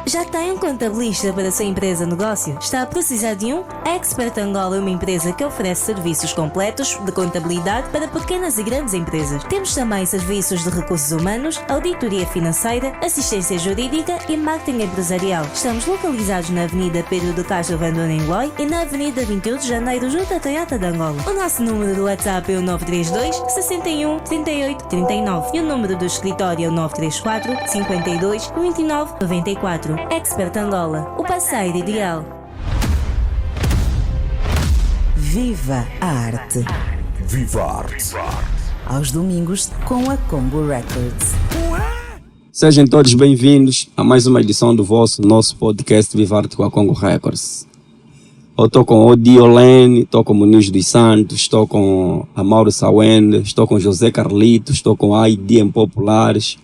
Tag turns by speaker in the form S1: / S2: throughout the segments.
S1: Já tem um contabilista para a sua empresa ou negócio? Está a precisar de um? A Expert Angola é uma empresa que oferece serviços completos de contabilidade para pequenas e grandes empresas. Temos também serviços de recursos humanos, auditoria financeira, assistência jurídica e marketing empresarial. Estamos localizados na Avenida Pedro de Castro Vandona em Loi e na Avenida 21 de Janeiro, junto à Toyota de Angola. O nosso número do WhatsApp é o 932 61 38 39 e o número do escritório é o 934 52 29 94. Expert Angola, o parceiro ideal.
S2: Viva a arte.
S3: Viva a arte.
S2: Aos domingos com a Congo Records.
S4: Sejam todos bem-vindos a mais uma edição do nosso podcast Viva a Arte com a Congo Records. Eu estou com o Diolene, estou com o Muniz dos Santos, estou com a Mauro Sawende, estou com José Carlito, estou com a IDM Populares.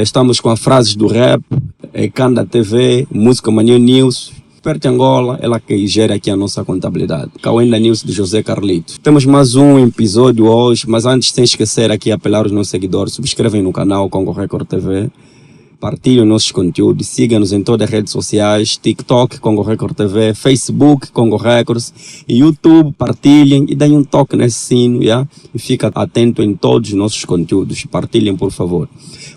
S4: Estamos com as frases do rap, Kanda TV, Música Mania News, Perto Angola, ela que gera aqui a nossa contabilidade. Kawenda News do José Carlito. Temos mais um episódio hoje, mas antes, sem esquecer aqui, apelar os nossos seguidores, subscrevem no canal Congo Record TV, partilhem nossos conteúdos, sigam-nos em todas as redes sociais, TikTok, Congo Record TV, Facebook, Congo Records, YouTube, partilhem e deem um toque nesse sino, yeah? E fica atento em todos os nossos conteúdos, partilhem por favor.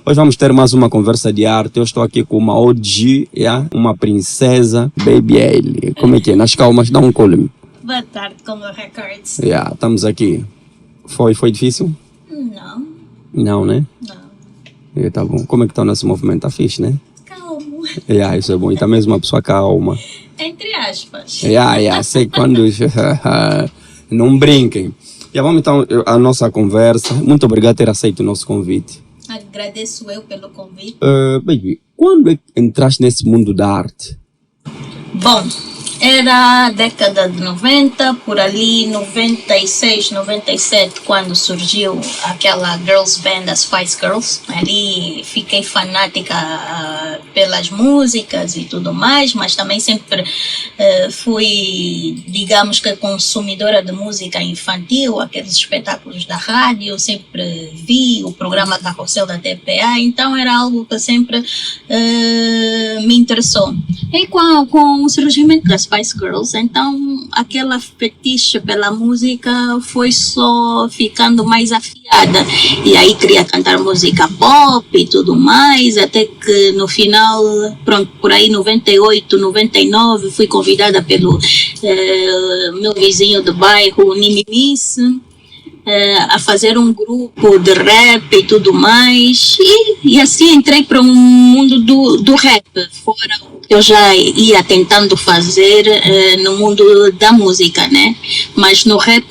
S4: Hoje vamos ter mais uma conversa de arte. Eu estou aqui com uma OG, yeah? Uma princesa, Baby Ailey. Como é que é? Nas calmas, dá um colo-me.
S5: Boa tarde, Congo Records.
S4: Yeah, estamos aqui. Foi difícil?
S5: Não.
S4: Não, né?
S5: Não.
S4: Tá bom. Como é que está o nosso movimento? Tá fixe, né?
S5: Calmo.
S4: Yeah, isso é bom. E tá mesmo uma pessoa calma.
S5: Entre aspas.
S4: Sei quando... Não brinquem. Vamos então a nossa conversa. Muito obrigado por ter aceito o nosso convite.
S5: Agradeço eu pelo convite.
S4: Baby, quando é que entraste nesse mundo da arte?
S5: Bom, era a década de 90, por ali 96, 97, quando surgiu aquela girls band, as Spice Girls. Ali fiquei fanática pelas músicas e tudo mais, mas também sempre fui, digamos que, consumidora de música infantil, aqueles espetáculos da rádio, sempre vi o programa Carrossel da TPA, então era algo que sempre me interessou. E com o surgimento das Spice Girls, então aquela fetiche pela música foi só ficando mais afiada, e aí queria cantar música pop e tudo mais, até que no final, pronto, por aí 98, 99, fui convidada pelo meu vizinho do bairro, Nimimis, a fazer um grupo de rap e tudo mais, e assim entrei para um mundo do rap, fora o que eu já ia tentando fazer no mundo da música, né? Mas no rap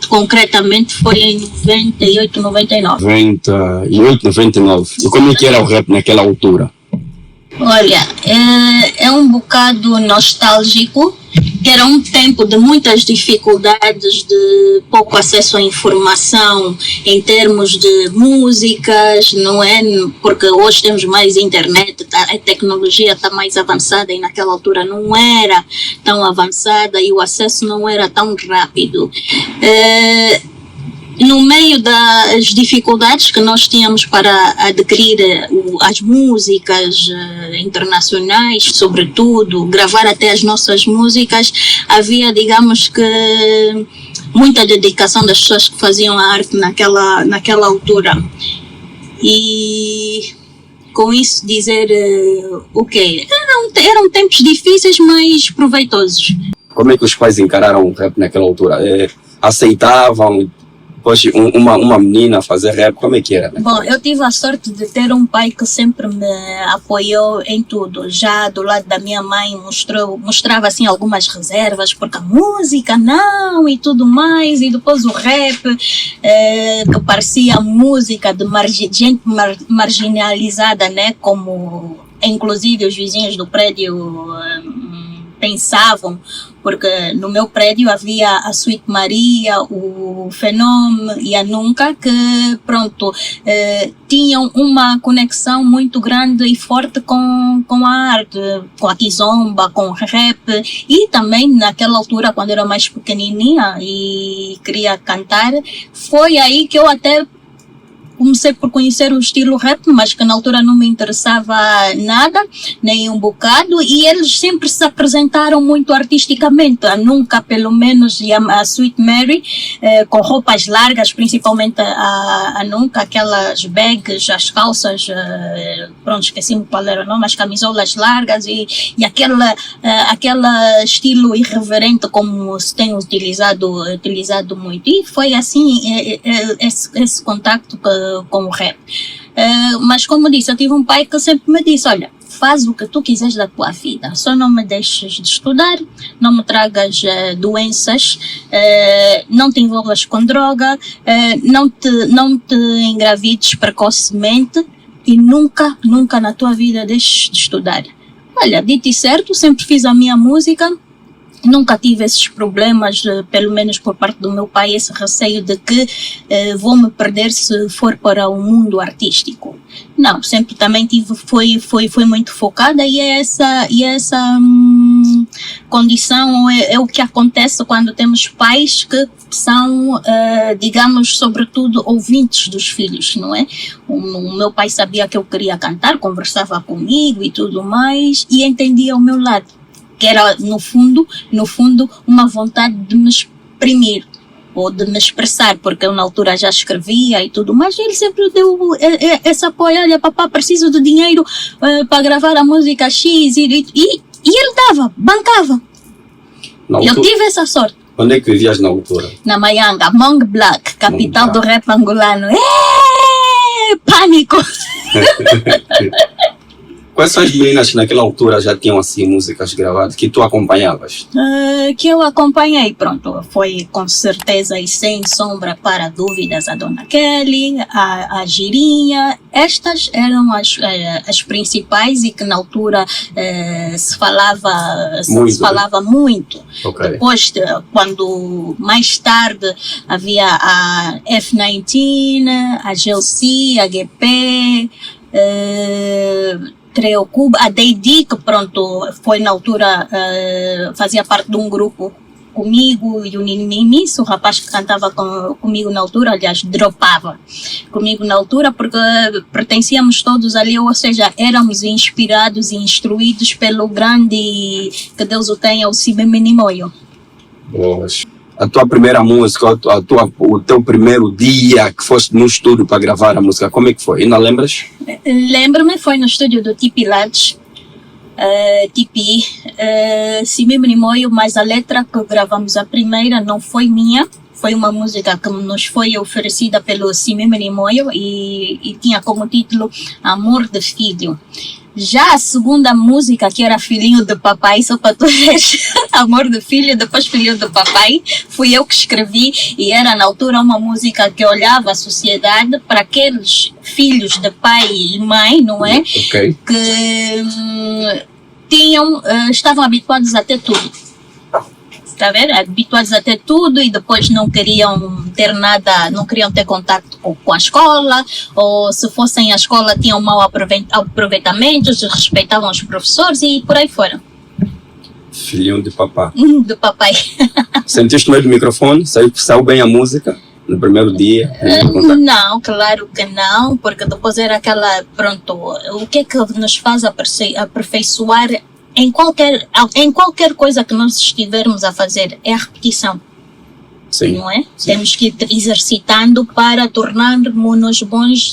S5: concretamente foi em 98, 99.
S4: 98, 99. E como é que era o rap naquela altura?
S5: Olha, é um bocado nostálgico, que era um tempo de muitas dificuldades, de pouco acesso à informação em termos de músicas, não é? Porque hoje temos mais internet, a tecnologia está mais avançada e naquela altura não era tão avançada e o acesso não era tão rápido. No meio das dificuldades que nós tínhamos para adquirir as músicas internacionais, sobretudo, gravar até as nossas músicas, havia, digamos que, muita dedicação das pessoas que faziam a arte naquela altura. E com isso dizer o quê? Eram tempos difíceis, mas proveitosos.
S4: Como é que os pais encararam o rap naquela altura? Aceitavam? Hoje uma menina fazer rap, como é que era? Né?
S5: Bom, eu tive a sorte de ter um pai que sempre me apoiou em tudo. Já do lado da minha mãe mostrava assim algumas reservas, porque a música não e tudo mais, e depois o rap, que parecia música de gente marginalizada, né? Como inclusive os vizinhos do prédio pensavam, porque no meu prédio havia a Suite Maria, o Fenômeno e a Nunca, que pronto, tinham uma conexão muito grande e forte com a arte, com a kizomba, com o rap, e também naquela altura, quando eu era mais pequenininha e queria cantar, foi aí que eu até comecei por conhecer o estilo rap, mas que na altura não me interessava nada, nem um bocado, e eles sempre se apresentaram muito artisticamente. A Nunca, pelo menos, e a Sweet Mary, com roupas largas, principalmente a Nunca, aquelas bags, as calças, pronto, esqueci-me qual era o nome, as camisolas largas e aquele estilo irreverente como se tem utilizado muito. E foi assim esse contacto com o rap. Mas como disse, eu tive um pai que sempre me disse, olha, faz o que tu quiseres da tua vida, só não me deixes de estudar, não me tragas doenças, não te envolvas com droga, não te engravides precocemente e nunca na tua vida deixes de estudar. Olha, dito e certo, sempre fiz a minha música, nunca tive esses problemas, pelo menos por parte do meu pai, esse receio de que vou me perder se for para o mundo artístico. Não, sempre também fui muito focada e essa condição é o que acontece quando temos pais que são, digamos, sobretudo ouvintes dos filhos, não é? O meu pai sabia que eu queria cantar, conversava comigo e tudo mais e entendia o meu lado, que era, no fundo, uma vontade de me exprimir ou de me expressar, porque eu na altura já escrevia e tudo, mas ele sempre deu esse apoio, olha papá, preciso de dinheiro para gravar a música X e ele dava, bancava. Eu tive essa sorte.
S4: Onde é que vivias na altura?
S5: Na Maianga, Mong Black, capital do rap angolano. Pânico!
S4: Quais são as meninas que naquela altura já tinham assim músicas gravadas que tu acompanhavas?
S5: Que eu acompanhei, pronto, foi com certeza e sem sombra para dúvidas a Dona Kelly, a Girinha. Estas eram as principais e que na altura se falava muito.
S4: Okay.
S5: Depois, quando mais tarde havia a F19, a GLC, a GP, Cuba, a Deidi, que pronto, foi na altura, fazia parte de um grupo comigo e o Ninimis, o rapaz que cantava comigo na altura, aliás, dropava comigo na altura, porque pertencíamos todos ali, ou seja, éramos inspirados e instruídos pelo grande, que Deus o tenha, o Sibeme Nimoyo.
S4: Boas. A tua primeira música, o teu primeiro dia que foste no estúdio para gravar a música, como é que foi? Ainda lembras?
S5: Lembro-me, foi no estúdio do Tipi Lads, Tipi, Sibeme Nimoyo, mas a letra que gravamos a primeira não foi minha, foi uma música que nos foi oferecida pelo Sibeme Nimoyo e tinha como título Amor de Filho. Já a segunda música, que era Filhinho do Papai, só para tu ver, Amor de Filho, depois Filhinho do Papai, fui eu que escrevi e era na altura uma música que olhava a sociedade para aqueles filhos de pai e mãe, não é?
S4: Okay.
S5: Que estavam habituados a ter tudo. Está a ver? Habituados a ter tudo e depois não queriam ter nada, não queriam ter contato com a escola, ou se fossem à escola tinham mau aproveitamento, respeitavam os professores e por aí fora.
S4: Filhinho de papai.
S5: Do papai.
S4: Sentiste meio do microfone? Saiu bem a música no primeiro dia?
S5: Não, claro que não, porque depois era aquela, pronto, o que é que nos faz aperfeiçoar em qualquer coisa que nós estivermos a fazer é a repetição.
S4: Sim.
S5: Não é?
S4: Sim.
S5: Temos que ir exercitando para tornarmos-nos bons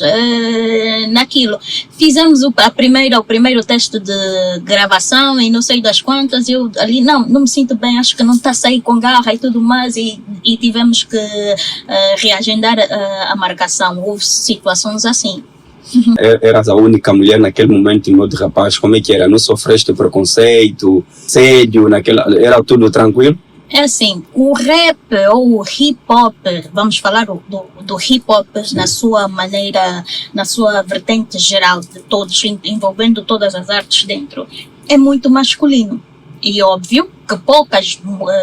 S5: naquilo. Fizemos o primeiro teste de gravação e não sei das quantas, eu ali não me sinto bem, acho que não está a sair com garra e tudo mais e tivemos que reagendar a marcação. Houve situações assim.
S4: Eras a única mulher naquele momento em outro rapaz, como é que era? Não sofreste preconceito, assédio, era tudo tranquilo?
S5: É assim, o rap ou o hip hop, vamos falar do hip hop na sua maneira, na sua vertente geral de todos, envolvendo todas as artes dentro, é muito masculino. E óbvio que poucas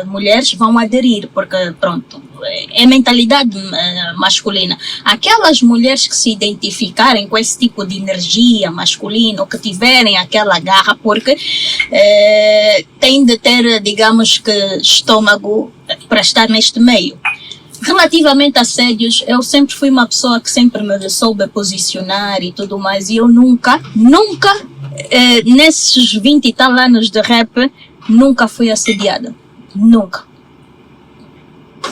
S5: mulheres vão aderir, porque pronto, é mentalidade masculina. Aquelas mulheres que se identificarem com esse tipo de energia masculina, ou que tiverem aquela garra, porque têm de ter, digamos que, estômago para estar neste meio. Relativamente a assédios, eu sempre fui uma pessoa que sempre me soube posicionar e tudo mais, e eu nunca, nesses 20 e tal anos de rap, nunca fui assediada. Nunca.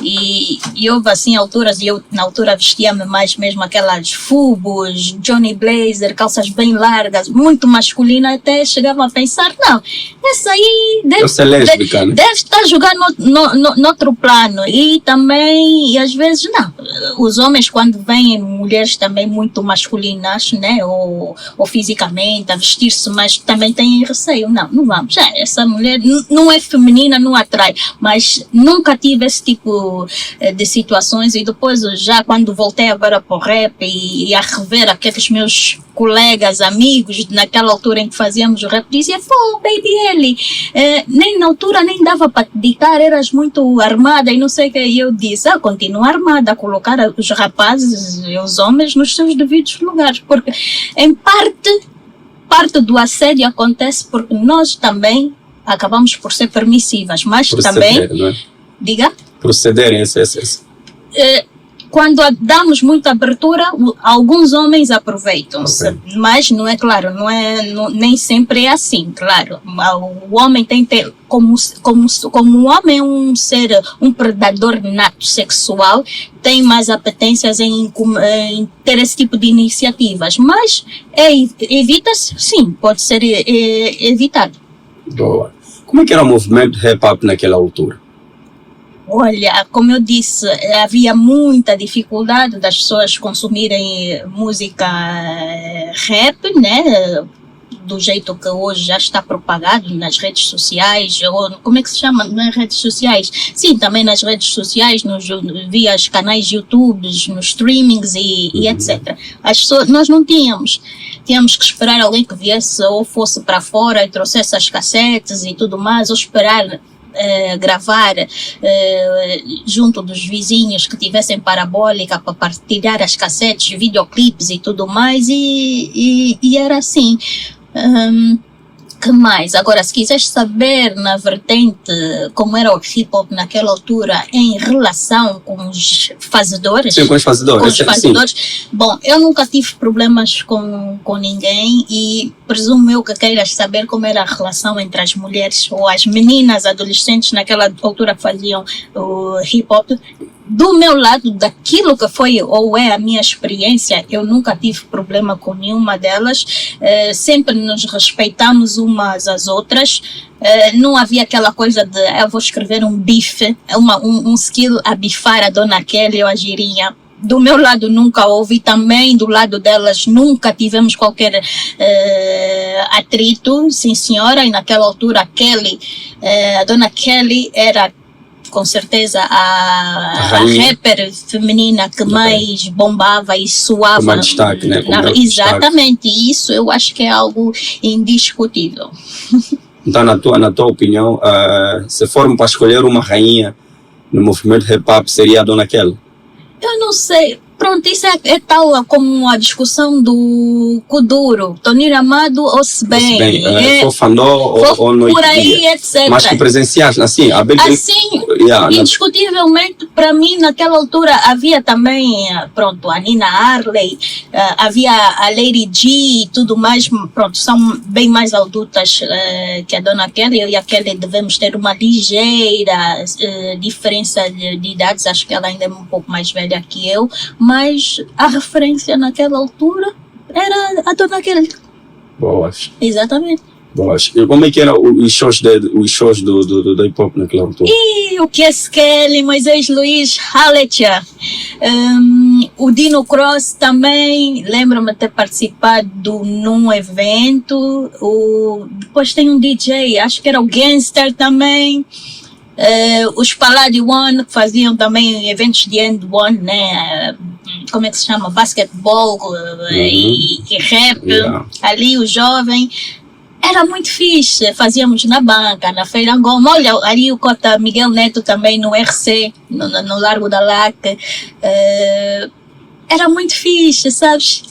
S5: E houve assim alturas, e eu na altura vestia-me mais mesmo aquelas fubos, Johnny Blazer, calças bem largas, muito masculina, até chegava a pensar, não, essa aí deve estar jogando no outro plano. E também, e às vezes não, os homens quando veem mulheres também muito masculinas, né, ou fisicamente, a vestir-se, mas também têm receio, não vamos, essa mulher não é feminina, não atrai, mas nunca tive esse tipo de situações. E depois, já quando voltei agora para o rap e a rever aqueles meus colegas, amigos, naquela altura em que fazíamos o rap, dizia, pô, baby Ellie, nem na altura nem dava para te ditar, eras muito armada e não sei o que. E eu disse, continua armada, a colocar os rapazes e os homens nos seus devidos lugares, porque em parte do assédio acontece porque nós também acabamos por ser permissivas, mas também,
S4: não é?
S5: Diga?
S4: Procederem esse.
S5: Quando damos muita abertura, alguns homens aproveitam-se, okay. Mas não é claro, nem sempre é assim, claro. O homem tem que ter, como o homem é um ser, um predador nato sexual, tem mais apetências em ter esse tipo de iniciativas, mas evita-se, sim, pode ser evitado.
S4: Boa. Como é que era o movimento hip-hop naquela altura?
S5: Olha, como eu disse, havia muita dificuldade das pessoas consumirem música rap, né? Do jeito que hoje já está propagado nas redes sociais, ou como é que se chama? Nas redes sociais? Sim, também nas redes sociais, via os canais YouTube, nos streamings e etc. As pessoas, nós não tínhamos que esperar alguém que viesse ou fosse para fora e trouxesse as cassetes e tudo mais, ou esperar gravar junto dos vizinhos que tivessem parabólica para partilhar as cassetes, videoclipes e tudo mais, e era assim. Que mais? Agora, se quiseres saber na vertente como era o hip-hop naquela altura em relação com os fazedores.
S4: Sim, com os fazedores.
S5: Sim. Bom, eu nunca tive problemas com ninguém e presumo eu que queiras saber como era a relação entre as mulheres ou as meninas adolescentes naquela altura que faziam o hip-hop. Do meu lado, daquilo que foi ou é a minha experiência, eu nunca tive problema com nenhuma delas, sempre nos respeitamos umas às outras, não havia aquela coisa de eu vou escrever um bife, um skill a bifar a Dona Kelly ou a Girinha. Do meu lado nunca houve, também do lado delas nunca tivemos qualquer atrito, sim senhora, e naquela altura a Dona Kelly era com certeza a rapper feminina que mais bombava e suava.
S4: Com mais destaque, né?
S5: Exatamente, e isso eu acho que é algo indiscutível.
S4: Então, na tua opinião, se formos para escolher uma rainha no movimento hip-hop, seria a Dona Kelly?
S5: Eu não sei. Pronto, isso é tal como a discussão do Kuduro, Tonir Amado ou Sebem.
S4: Fofandó ou Noite
S5: por aí, etc.
S4: Mas que presenciaste, assim,
S5: indiscutivelmente, para mim, naquela altura, havia também, pronto, a Nina Arley, havia a Lady G e tudo mais, pronto, são bem mais adultas que a Dona Kelly. Eu e a Kelly devemos ter uma ligeira diferença de idades, acho que ela ainda é um pouco mais velha que eu, mas a referência naquela altura era a Dona Kelly.
S4: Boas.
S5: Exatamente.
S4: Boas. E como é que eram os shows do hip-hop naquela altura?
S5: E o Kes Kelly, Moisés Luiz, Haletia, o Dino Cross também, lembro-me de ter participado num evento, depois tem um DJ, acho que era o Gangster também. Os Palladium One, que faziam também eventos de End One, né? Como é que se chama? Basquetebol e rap. Yeah. Ali o jovem. Era muito fixe. Fazíamos na banca, na Feira Angoma. Olha, ali o Cota Miguel Neto também no RC, no Largo da Lac. Era muito fixe, sabes?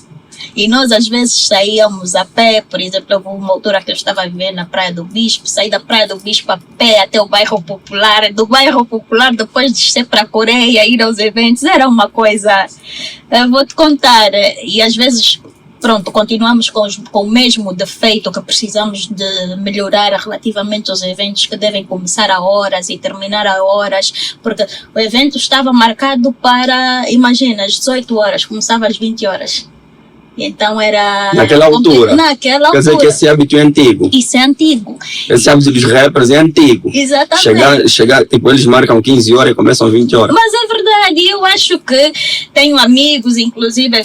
S5: E nós às vezes saíamos a pé, por exemplo, houve uma altura que eu estava a viver na Praia do Bispo, saí da Praia do Bispo a pé até o bairro Popular, do bairro Popular depois descer para a Coreia, ir aos eventos, era uma coisa, eu vou te contar, e às vezes, pronto, continuamos com o mesmo defeito que precisamos de melhorar relativamente aos eventos que devem começar a horas e terminar a horas, porque o evento estava marcado para, imagina, às 18 horas, começava às 20 horas. Então era...
S4: Naquela altura?
S5: Naquela altura.
S4: Quer dizer que esse hábito é antigo?
S5: Isso é antigo.
S4: Esse hábito dos rappers é antigo.
S5: Exatamente.
S4: Chegar, tipo, eles marcam 15 horas e começam às 20 horas.
S5: Mas é verdade, eu acho que tenho amigos, inclusive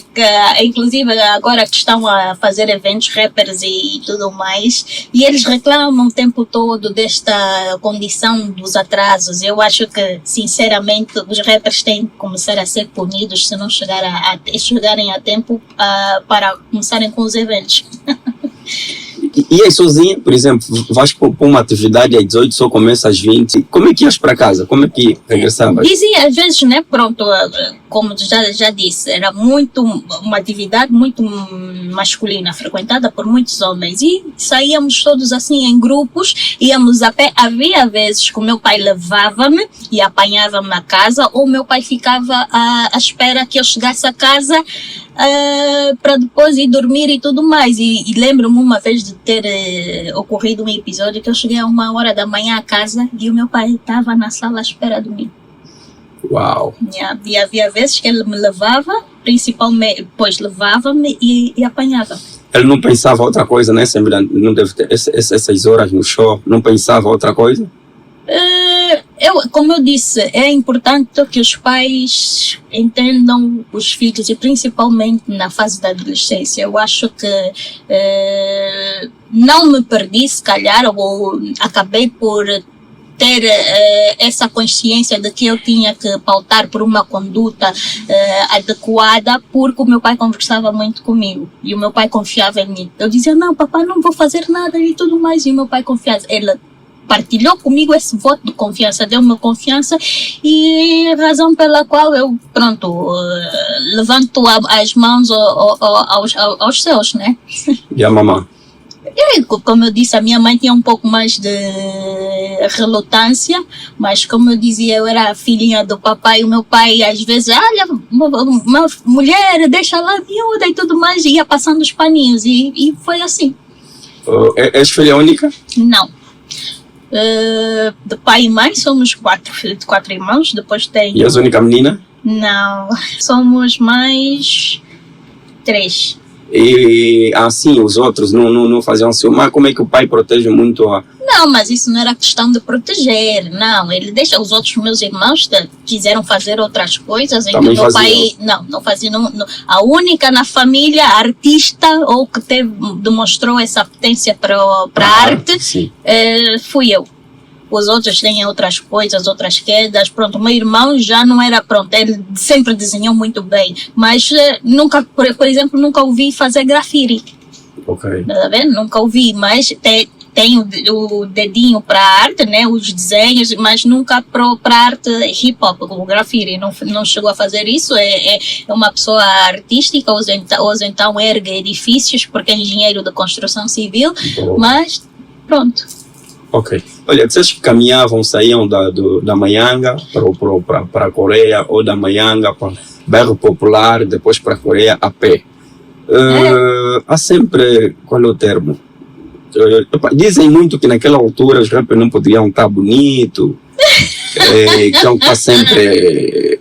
S5: agora que estão a fazer eventos rappers e tudo mais, e eles reclamam o tempo todo desta condição dos atrasos. Eu acho que, sinceramente, os rappers têm que começar a ser punidos se não chegarem a tempo para começarem com os eventos.
S4: E aí sozinha, por exemplo, vais para uma atividade às 18, só começa às 20. Como é que ias para casa? Como é que regressavas?
S5: Dizia, às vezes, né, pronto, como já disse, era uma atividade muito masculina, frequentada por muitos homens. E saíamos todos assim em grupos, íamos a pé. Havia vezes que o meu pai levava-me e apanhava-me na casa, ou o meu pai ficava à espera que eu chegasse a casa para depois ir dormir e tudo mais. E lembro-me uma vez de ter ocorrido um episódio que eu cheguei a 1h da manhã a casa e o meu pai estava na sala à espera de mim.
S4: Uau!
S5: E havia vezes que ele me levava, principalmente, depois levava-me e apanhava.
S4: Ele não pensava outra coisa, né? Sempre não deve ter essas horas no show, não pensava outra coisa?
S5: Como eu disse, é importante que os pais entendam os filhos e principalmente na fase da adolescência. Eu acho que não me perdi, se calhar, ou acabei por ter essa consciência de que eu tinha que pautar por uma conduta adequada, porque o meu pai conversava muito comigo e o meu pai confiava em mim. Eu dizia, não, papai, não vou fazer nada e tudo mais, e o meu pai confiava. Ele partilhou comigo esse voto de confiança, deu-me confiança, e a razão pela qual eu, pronto, levanto as mãos aos céus, né?
S4: E a mamãe?
S5: E, como eu disse, a minha mãe tinha um pouco mais de relutância, mas como eu dizia, eu era a filhinha do papai, e o meu pai às vezes, olha, uma mulher, deixa lá miúda e tudo mais, e ia passando os paninhos, e foi assim.
S4: És filha única?
S5: Não. De pai e mãe somos 4 irmãos, depois tem...
S4: E és a única menina?
S5: Não, somos mais 3.
S4: E assim, os outros não faziam ciúme. Como é que o pai protege muito a...
S5: Não, mas isso não era questão de proteger, não. Ele deixa os outros meus irmãos quiseram fazer outras coisas. Então meu pai não fazia. A única na família artista ou que demonstrou essa apetência para a arte fui eu. Os outros têm outras coisas, outras quedas. Pronto, meu irmão já não era pronto. Ele sempre desenhou muito bem, mas nunca, por exemplo, nunca ouvi fazer grafite.
S4: Ok.
S5: Tá vendo? Nunca ouvi, mas tem o dedinho para arte, né, os desenhos, mas nunca para arte hip hop. O grafite não chegou a fazer isso. É uma pessoa artística, ou então ergue edifícios porque é engenheiro de construção civil. Mas pronto.
S4: Ok. Olha, vocês que caminhavam, saíam da Maianga para a Coreia, ou da Maianga para o bairro Popular, depois para a Coreia a pé. Há sempre, qual é o termo? Dizem muito que naquela altura os rappers não podiam estar bonitos, que iam estar sempre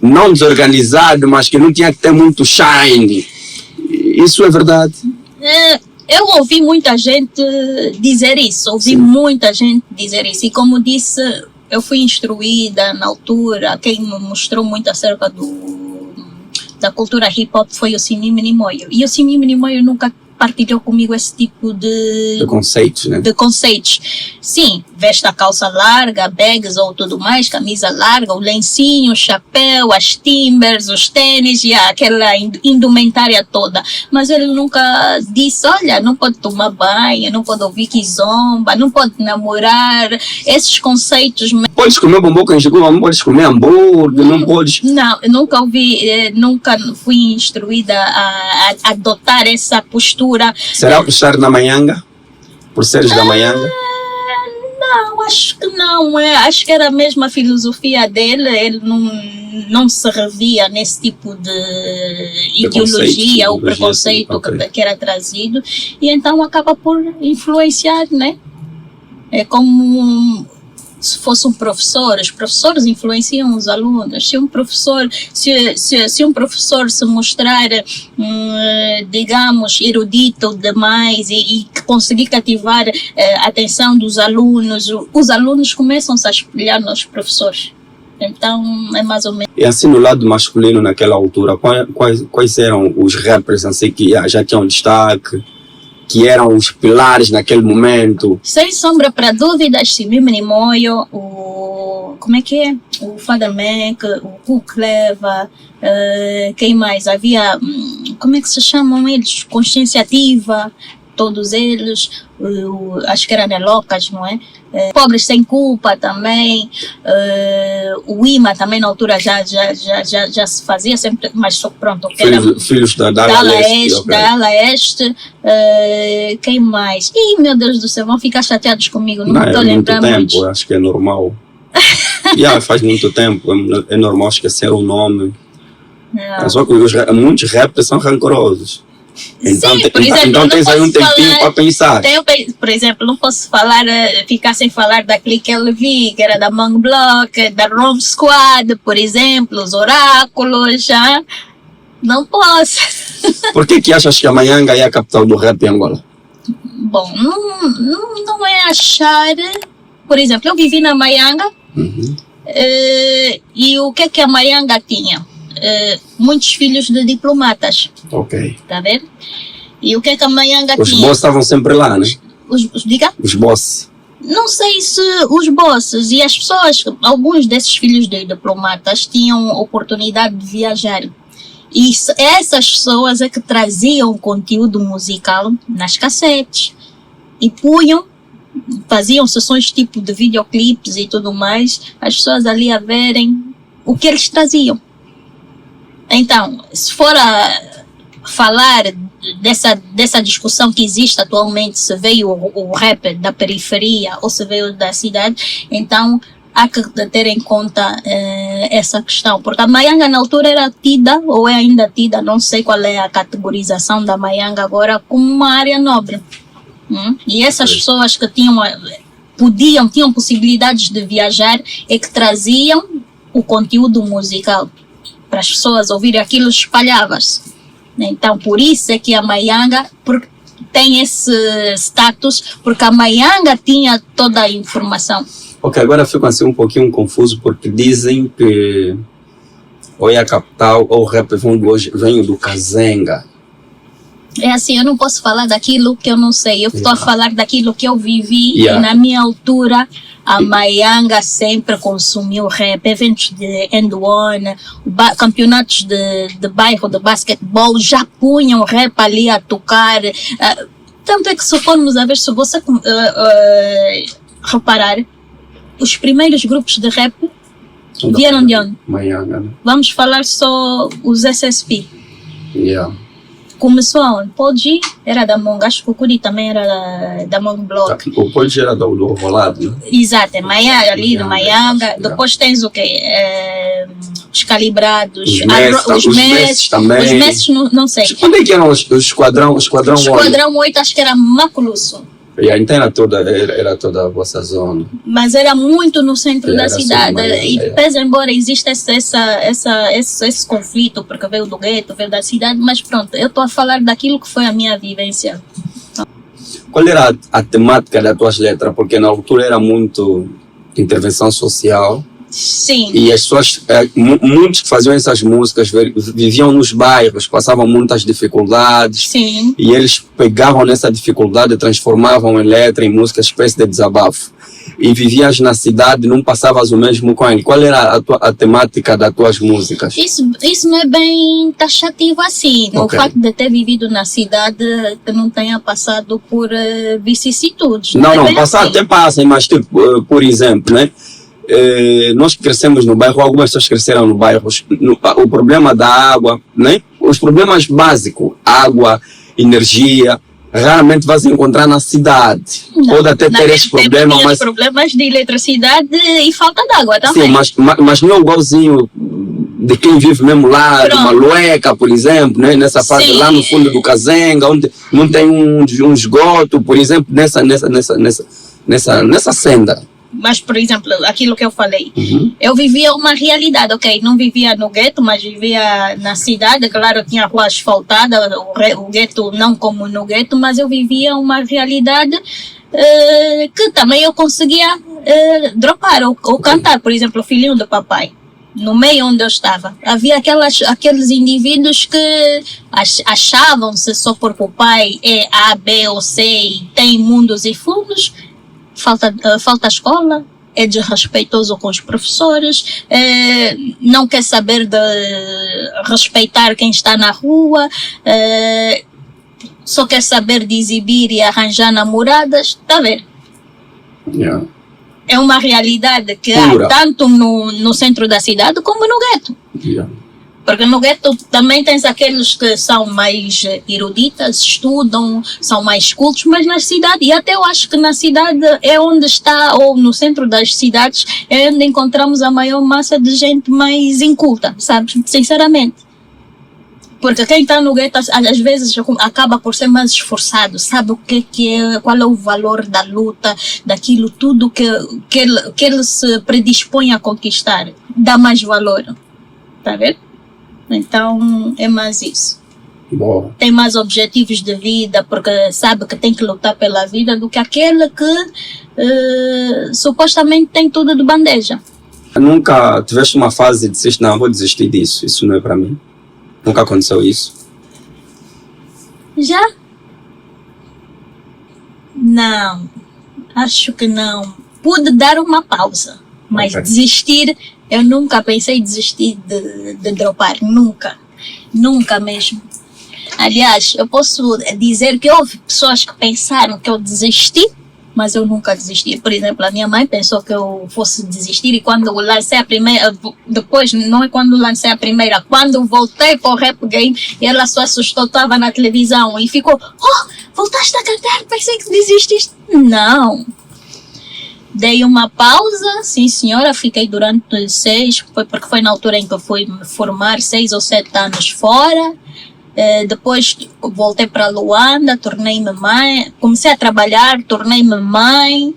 S4: não desorganizados, mas que não tinha que ter muito shine. Isso é verdade?
S5: Eu ouvi muita gente dizer isso, e como disse, eu fui instruída na altura. Quem me mostrou muito acerca da cultura hip hop foi o Simi Minimoyo, e o Simi Minimoyo nunca partilhou comigo esse tipo de
S4: conceitos, né?
S5: De conceitos. Sim, veste a calça larga, bags ou tudo mais, camisa larga, o lencinho, o chapéu, as timbers, os tênis e aquela indumentária toda. Mas ele nunca disse, olha, não pode tomar banho, não pode ouvir kizomba, não pode namorar, esses conceitos.
S4: Podes comer bombom com Cuba, não podes comer hambúrguer, não podes...
S5: Não, eu nunca ouvi, nunca fui instruída a adotar essa postura.
S4: Será por estar na Maianga? Por seres da Maianga?
S5: Não, acho que não. Acho que era a mesma filosofia dele. Ele não se revia nesse tipo de ideologia ou preconceito
S4: okay.
S5: que era trazido. E então acaba por influenciar, né? É como se fosse um professor. Os professores influenciam os alunos. Se um professor se mostrar, digamos, erudito demais e conseguir cativar a atenção dos alunos, os alunos começam -se a espelhar nos professores. Então, é mais ou menos.
S4: E assim, no lado masculino, naquela altura, quais eram os rappers assim, que já tinham destaque? Que eram os pilares naquele momento?
S5: Sem sombra para dúvidas, Simimini Moyo, como é que é? O Father Mac, o Ku Cleva, quem mais? Havia, como é que se chamam eles? Consciência Ativa, todos eles, acho que era Nelocas, não é? Pobres Sem Culpa também, o IMA também na altura já se fazia sempre, mas só pronto.
S4: Filhos da Ala Este. Okay.
S5: Da Ala Este, quem mais? Ih, meu Deus do céu, vão ficar chateados comigo, não estou a lembrar muito.
S4: Acho que é normal. Faz muito tempo, é normal esquecer o nome. Só que muitos rappers são rancorosos. Então,
S5: sim, por exemplo,
S4: então tens aí um tempinho para pensar.
S5: Por exemplo, não posso ficar sem falar daquele que eu vi, que era da Mang Block, da Rom Squad, por exemplo, os Oráculos, já. Não posso.
S4: Por que achas que a Maianga é a capital do rap em Angola?
S5: Bom, não é achar. Por exemplo, eu vivi na Maianga, e o que a Maianga tinha? Muitos filhos de diplomatas.
S4: Ok.
S5: Tá vendo? E o que a Maianga tinha?
S4: Os bosses estavam sempre lá, né?
S5: Diga?
S4: Os bosses.
S5: Não sei se os bosses e as pessoas, alguns desses filhos de diplomatas tinham oportunidade de viajar. E essas pessoas é que traziam conteúdo musical nas cassetes e faziam sessões tipo de videoclipes e tudo mais, as pessoas ali a verem o que eles traziam. Então, se for a falar dessa discussão que existe atualmente, se veio o rap da periferia ou se veio da cidade, então há que ter em conta essa questão, porque a Maianga na altura era tida, ou é ainda tida, não sei qual é a categorização da Maianga agora, como uma área nobre. E essas pessoas que tinham possibilidades de viajar é que traziam o conteúdo musical. Para as pessoas ouvirem aquilo, espalhava-se. Então, por isso é que a Maianga tem esse status, porque a Maianga tinha toda a informação.
S4: Ok, agora fico assim um pouquinho confuso, porque dizem que ou é a capital ou o rap vem do Kazenga.
S5: É assim, eu não posso falar daquilo que eu não sei. Eu estou a falar daquilo que eu vivi e na minha altura a Maianga sempre consumiu rap, eventos de End One, campeonatos de bairro de basquetebol já punham rap ali a tocar. Tanto é que se formos a ver, se você reparar, os primeiros grupos de rap vieram de onde?
S4: Maianga, né?
S5: Vamos falar só os SSP. Começou onde? Pode era da Mong, acho que o Curi também era da Mong Block.
S4: O Pode era do Rolado, né?
S5: Exato, é Maianga, ali do Maianga. Depois tens o quê? Os Calibrados, os Messes também. Os Messes não sei.
S4: Onde é que eram o Esquadrão 8? O
S5: Esquadrão 8 acho que era Maculusso.
S4: Então era toda a vossa zona.
S5: Mas era muito no centro da cidade. E pese embora exista esse conflito, porque veio do gueto, veio da cidade, mas pronto, eu estou a falar daquilo que foi a minha vivência.
S4: Qual era a temática das tuas letras? Porque na altura era muito intervenção social.
S5: Sim.
S4: E as pessoas, muitos que faziam essas músicas viviam nos bairros, passavam muitas dificuldades.
S5: Sim.
S4: E eles pegavam nessa dificuldade e transformavam em letra, em música, espécie de desabafo. e vivias na cidade, não passavas o mesmo com ele. Qual era a temática das tuas músicas?
S5: Isso não é bem taxativo assim. O facto de ter vivido na cidade que não tenha passado por vicissitudes.
S4: Não,
S5: é
S4: passar
S5: assim.
S4: até passa, mas tipo, por exemplo, né? Nós que crescemos no bairro, algumas pessoas cresceram no bairro, o problema da água, né? Os problemas básicos, água, energia, raramente vais encontrar na cidade. Pode até ter esse problema, mas...
S5: problemas de eletricidade e falta de água também.
S4: Sim, mas não é igualzinho de quem vive mesmo lá, de Malueca, por exemplo, né? Nessa fase lá no fundo do Kazenga, onde não tem um esgoto, por exemplo, nessa senda.
S5: Mas, por exemplo, aquilo que eu falei, eu vivia uma realidade, ok? Não vivia no gueto, mas vivia na cidade. Claro, tinha rua asfaltada, o gueto não como no gueto, mas eu vivia uma realidade que também eu conseguia dropar ou cantar. Por exemplo, o Filhinho do Papai. No meio onde eu estava, havia aqueles indivíduos que achavam-se só porque o pai é A, B ou C e tem mundos e fundos. Falta escola, é desrespeitoso com os professores, não quer saber de respeitar quem está na rua, só quer saber de exibir e arranjar namoradas. Está a ver?
S4: Yeah.
S5: É uma realidade que há tanto no centro da cidade como no gueto.
S4: Yeah.
S5: Porque no gueto também tens aqueles que são mais eruditas, estudam, são mais cultos, mas na cidade, e até eu acho que na cidade é onde está, ou no centro das cidades, é onde encontramos a maior massa de gente mais inculta, sabes? Sinceramente. Porque quem está no gueto às vezes acaba por ser mais esforçado, sabe o que é, qual é o valor da luta, daquilo tudo que ele se predispõe a conquistar, dá mais valor, tá vendo? Então é mais isso.
S4: Boa.
S5: Tem mais objetivos de vida porque sabe que tem que lutar pela vida do que aquele que supostamente tem tudo de bandeja.
S4: Nunca tiveste uma fase e disseste, não, vou desistir disso, isso não é para mim? Nunca aconteceu isso?
S5: Já? Não, acho que não. Pude dar uma pausa, mas desistir, eu nunca pensei em desistir de dropar, nunca mesmo. Aliás, eu posso dizer que houve pessoas que pensaram que eu desisti, mas eu nunca desisti. Por exemplo, a minha mãe pensou que eu fosse desistir e quando eu lancei a primeira, depois, não é quando lancei a primeira, quando voltei para o rap game, ela só assustou, estava na televisão e ficou, voltaste a cantar, pensei que desististe. Não. Dei uma pausa, sim senhora, fiquei durante porque foi na altura em que eu fui me formar, 6 ou 7 anos fora. Depois voltei para Luanda, tornei-me mãe, comecei a trabalhar, tornei-me mãe,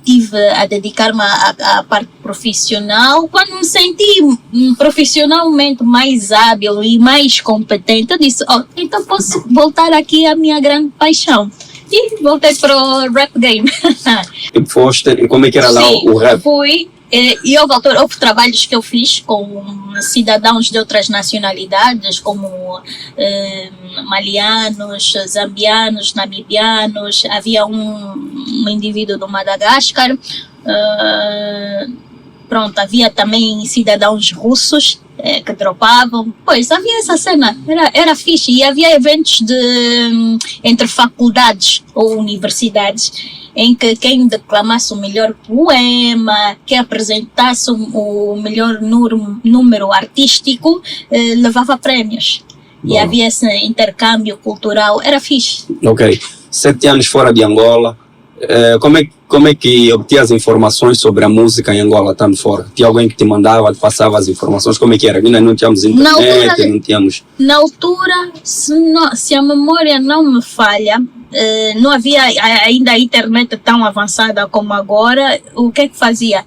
S5: tive a dedicar-me à parte profissional. Quando me senti profissionalmente mais hábil e mais competente, eu disse, então posso voltar aqui à minha grande paixão. E voltei para o rap game.
S4: E como é que era lá o rap?
S5: Fui. E houve trabalhos que eu fiz com cidadãos de outras nacionalidades, como malianos, zambianos, namibianos. Havia um indivíduo do Madagascar. Havia também cidadãos russos que dropavam. Pois, havia essa cena, era fixe. E havia eventos entre faculdades ou universidades, em que quem declamasse o melhor poema, que apresentasse o melhor número artístico, levava prémios. Bom. E havia esse intercâmbio cultural, era fixe.
S4: Ok. 7 anos fora de Angola, como é que obtias informações sobre a música em Angola, estando fora? Tinha alguém que te mandava, te passava as informações? Como é que era? Ainda não tínhamos internet, não tínhamos... Na
S5: altura, se a memória não me falha, não havia ainda a internet tão avançada como agora. O que é que fazia?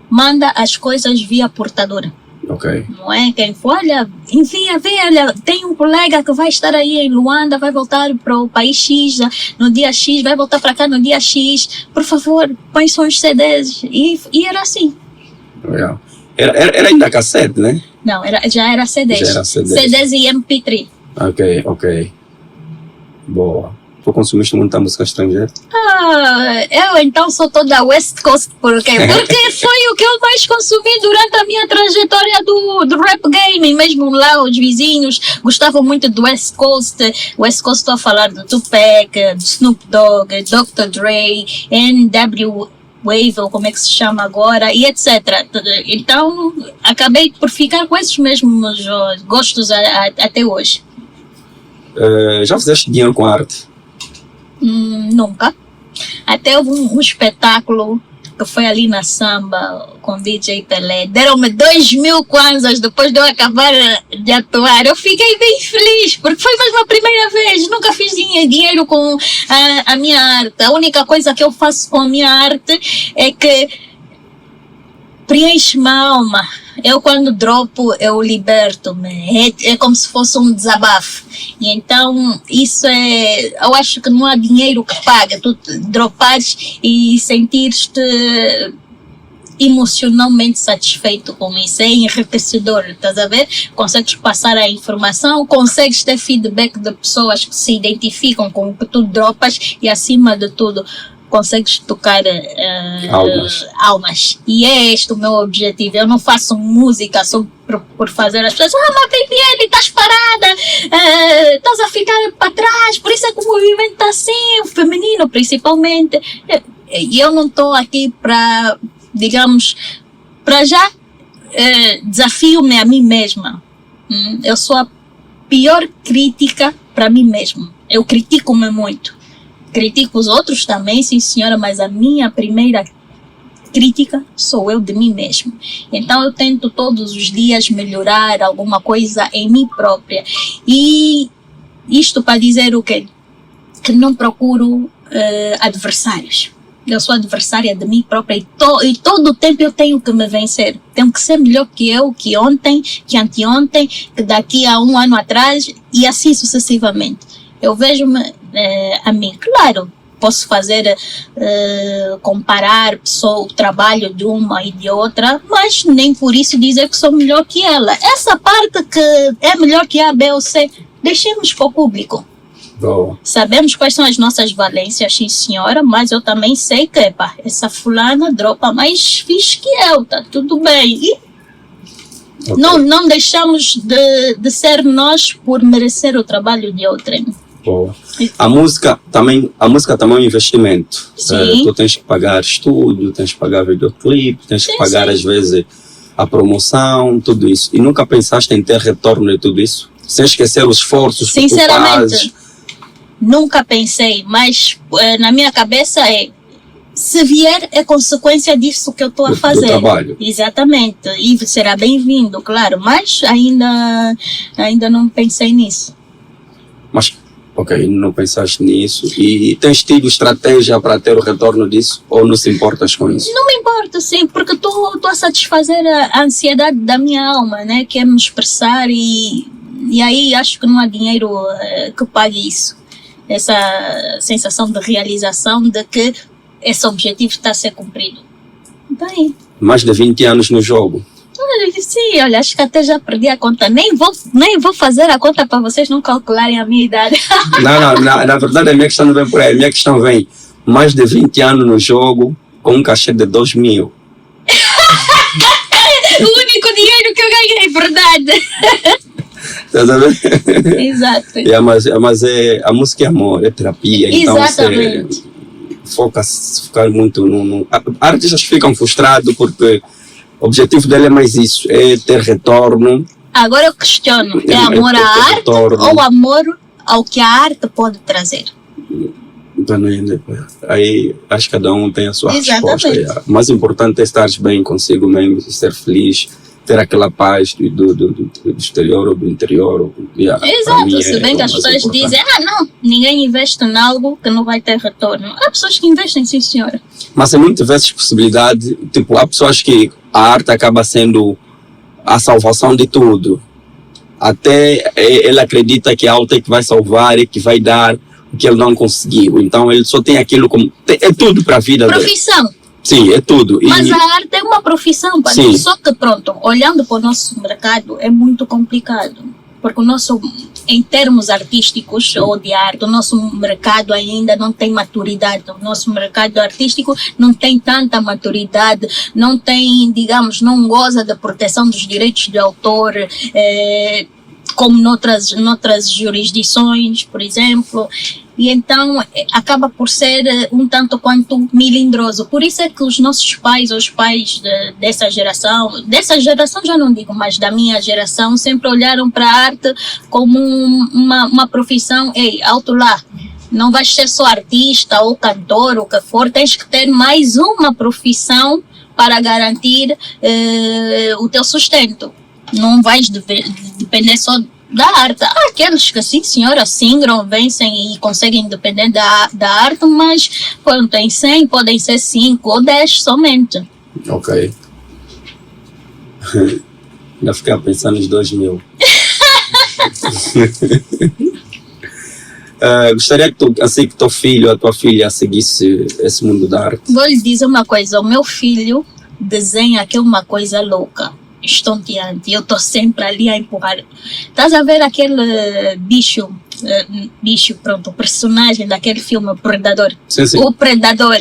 S5: Manda as coisas via portadora.
S4: Ok.
S5: Não é? Quem for, olha, envia, olha, tem um colega que vai estar aí em Luanda, vai voltar para o país X no dia X, vai voltar para cá no dia X, por favor, põe só os CDs. E era assim.
S4: Legal. Era ainda cassete, né?
S5: Não, já era CDs.
S4: Já era CDs.
S5: CDs e MP3.
S4: Ok. Boa. Tu consumiste muita música estrangeira?
S5: Eu então sou toda West Coast, por quê? Porque foi o que eu mais consumi durante a minha trajetória do rap game, mesmo lá os vizinhos gostavam muito do West Coast. West Coast, estou a falar do Tupac, do Snoop Dogg, Dr. Dre, NW Wave, ou como é que se chama agora, e etc. Então, acabei por ficar com esses mesmos gostos até hoje.
S4: Já fizeste dinheiro com arte?
S5: Nunca. Até houve um espetáculo que foi ali na Samba com DJ Pelé. Deram-me 2.000 kwanzas depois de eu acabar de atuar. Eu fiquei bem feliz, porque foi mesmo a primeira vez. Nunca fiz dinheiro com a minha arte. A única coisa que eu faço com a minha arte é que preenche-me a alma. Eu quando dropo, eu liberto-me. É como se fosse um desabafo. E então, isso eu acho que não há dinheiro que paga. Tu dropares e sentir-te emocionalmente satisfeito com isso. É enriquecedor, estás a ver? Consegues passar a informação, consegues ter feedback de pessoas que se identificam com o que tu dropas e, acima de tudo, consegues tocar almas. E é este o meu objetivo. Eu não faço música só por fazer as pessoas. Mas Viviane, estás parada, estás a ficar para trás, por isso é que o movimento está assim, o feminino principalmente. E eu não estou aqui para, digamos, para já desafio-me a mim mesma. Eu sou a pior crítica para mim mesma. Eu critico-me muito. Critico os outros também, sim senhora, mas a minha primeira crítica sou eu de mim mesmo. Então eu tento todos os dias melhorar alguma coisa em mim própria. E isto para dizer o quê? Que não procuro adversários. Eu sou adversária de mim própria e todo o tempo eu tenho que me vencer. Tenho que ser melhor que eu, que ontem, que anteontem, que daqui a 1 ano atrás e assim sucessivamente. Eu vejo-me a mim, claro, posso fazer, comparar o trabalho de uma e de outra, mas nem por isso dizer que sou melhor que ela. Essa parte que é melhor que A, B ou C, deixemos para o público.
S4: Boa.
S5: Sabemos quais são as nossas valências, sim senhora, mas eu também sei que, essa fulana dropa mais fixe que eu, tá tudo bem. E okay. Não deixamos de ser nós por merecer o trabalho de outrem.
S4: Boa. A música também é um investimento.
S5: Sim.
S4: Tu tens que pagar estúdio, tens que pagar videoclipe, tens que pagar às vezes a promoção, tudo isso. E nunca pensaste em ter retorno de tudo isso? Sem esquecer os esforços que tu fazes?
S5: Nunca pensei, mas na minha cabeça se vier é consequência disso que eu estou a fazer.
S4: Do trabalho.
S5: Exatamente. E será bem-vindo, claro, mas ainda não pensei nisso.
S4: Mas ok, não pensaste nisso e tens tido estratégia para ter o retorno disso ou não se importas com isso?
S5: Não me importo, sim, porque estou a satisfazer a ansiedade da minha alma, né? Que é me expressar e aí acho que não há dinheiro que pague isso. Essa sensação de realização de que esse objetivo está a ser cumprido. Bem.
S4: Mais de 20 anos no jogo.
S5: Sim, olha, acho que até já perdi a conta. Nem vou fazer a conta para vocês não calcularem a minha idade.
S4: Não, na verdade a minha questão não vem por aí. A minha questão vem mais de 20 anos no jogo com um cachê de 2.000.
S5: O único dinheiro que eu ganhei, verdade.
S4: Estás a ver?
S5: Exato.
S4: Mas a música é amor, é terapia.
S5: Exatamente.
S4: Então focar muito no... Artistas ficam frustrados porque o objetivo dele é mais isso, é ter retorno. Agora
S5: eu questiono, é amor à arte retorno. Ou amor ao que a arte pode trazer?
S4: Aí acho que cada um tem a sua
S5: Exatamente.
S4: Resposta. O mais importante é estar bem consigo mesmo, ser feliz, ter aquela paz do exterior ou do interior.
S5: Exato, se bem que as pessoas dizem, não, ninguém investe em algo que não vai ter retorno. Há pessoas que investem, sim senhora.
S4: Mas há muitas vezes possibilidade, tipo, há pessoas que a arte acaba sendo a salvação de tudo. Até ele acredita que a arte é que vai salvar e que vai dar o que ele não conseguiu. Então ele só tem aquilo como... É tudo para a vida dele.
S5: Profissão.
S4: Sim, é tudo.
S5: Mas a arte é uma profissão, só que pronto, olhando para o nosso mercado é muito complicado. Porque o nosso em termos artísticos ou de arte, o nosso mercado ainda não tem maturidade. O nosso mercado artístico não tem tanta maturidade, não tem, digamos, não goza da proteção dos direitos de autor, como noutras jurisdições, por exemplo. E então acaba por ser um tanto quanto melindroso. Por isso é que os nossos pais, os pais dessa geração já não digo, mas da minha geração, sempre olharam para a arte como uma profissão. Ei, alto lá, não vais ser só artista ou cantor, o que for, tens que ter mais uma profissão para garantir o teu sustento. Não vais depender só da arte. Há aqueles que, sim senhora, singram, vencem e conseguem depender da arte, mas quando tem 100, podem ser 5 ou 10 somente.
S4: Ok. Ainda fiquei a pensar nos 2000. Gostaria que que teu filho, a tua filha, seguisse esse mundo da arte.
S5: Vou lhe dizer uma coisa, o meu filho desenha que é uma coisa louca, estonteante. Eu estou sempre ali a empurrar. Estás a ver aquele bicho, pronto, o personagem daquele filme, Predador?
S4: Sim, sim.
S5: O Predador.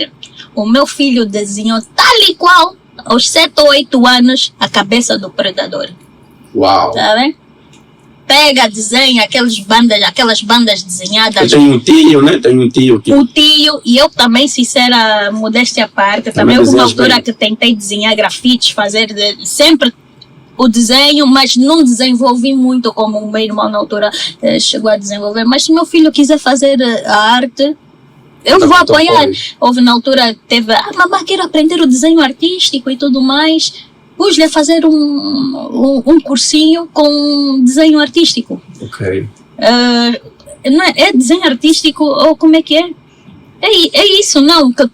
S5: O meu filho desenhou tal e qual, aos 7 ou 8 anos, a cabeça do Predador.
S4: Uau!
S5: Tá vendo? Pega, desenha aquelas bandas desenhadas.
S4: Eu tenho um tio, né? Que...
S5: O tio, e eu também, sincera, modéstia à parte, também houve uma altura que tentei desenhar grafites, fazer sempre o desenho, mas não desenvolvi muito como o meu irmão na altura chegou a desenvolver. Mas se meu filho quiser fazer a arte, eu vou apoiar. Houve na altura, teve, mamãe, quero aprender o desenho artístico e tudo mais. Pus-lhe a fazer um cursinho com desenho artístico.
S4: Ok.
S5: Não é desenho artístico ou como é que é? É isso, não, que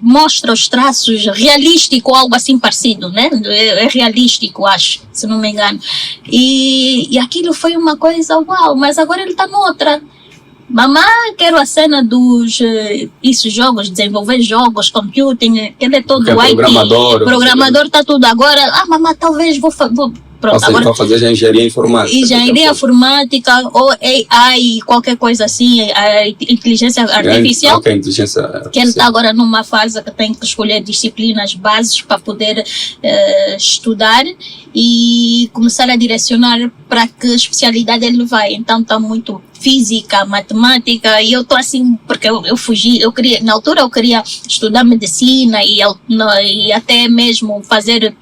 S5: mostra os traços realístico ou algo assim parecido, né? É realístico, acho, se não me engano. E aquilo foi uma coisa, uau, mas agora ele está noutra. Mamãe, quero a cena dos jogos, desenvolver jogos, computing, que ele é todo IT. Programador está tudo. Agora, mamãe, talvez vou pronto, agora
S4: para fazer engenharia informática.
S5: Engenharia informática ou AI, qualquer coisa assim, a inteligência artificial.
S4: Ok, inteligência artificial.
S5: Que ele está agora numa fase que tem que escolher disciplinas bases para poder estudar e começar a direcionar para que especialidade ele vai. Então está muito física, matemática, e eu estou assim, porque eu fugi, na altura eu queria estudar medicina e até mesmo fazer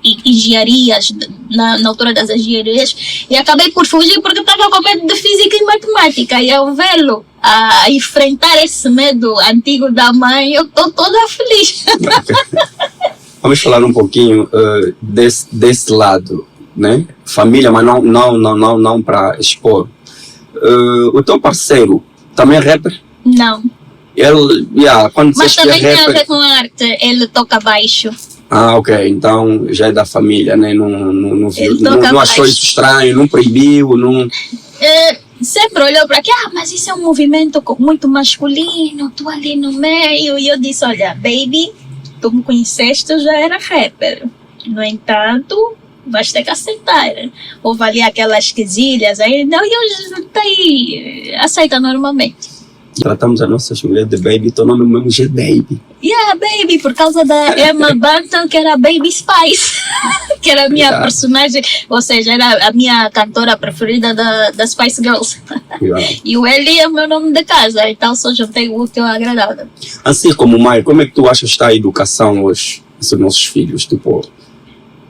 S5: engenharias, na altura das engenharias, e acabei por fugir porque estava com medo de física e matemática, e ao vê-lo a enfrentar esse medo antigo da mãe, eu estou toda feliz.
S4: Vamos falar um pouquinho desse lado, né? Família, mas não para expor. O teu parceiro também é rapper?
S5: Não.
S4: Ele, quando
S5: mas também
S4: que é
S5: tem a ver com arte, ele toca baixo.
S4: Ah, ok, então já é da família, né? Não achou isso estranho, não proibiu, não...
S5: Sempre olhou para aqui, mas isso é um movimento muito masculino, tu ali no meio, e eu disse, olha, baby, tu me conheceste, eu já era rapper, no entanto, vais ter que aceitar. Houve ali aquelas quesilhas ainda, e eu tá aí, aceita normalmente.
S4: Tratamos as nossas mulheres de baby, teu nome mesmo já é Baby.
S5: Yeah, Baby, por causa da Emma Bunton, que era Baby Spice, que era a minha personagem, ou seja, era a minha cantora preferida da Spice Girls. E o Eli é o meu nome de casa, então só juntei o útil ao agradável.
S4: Assim como mãe, como é que tu achas que está a educação hoje dos nossos filhos? Tipo,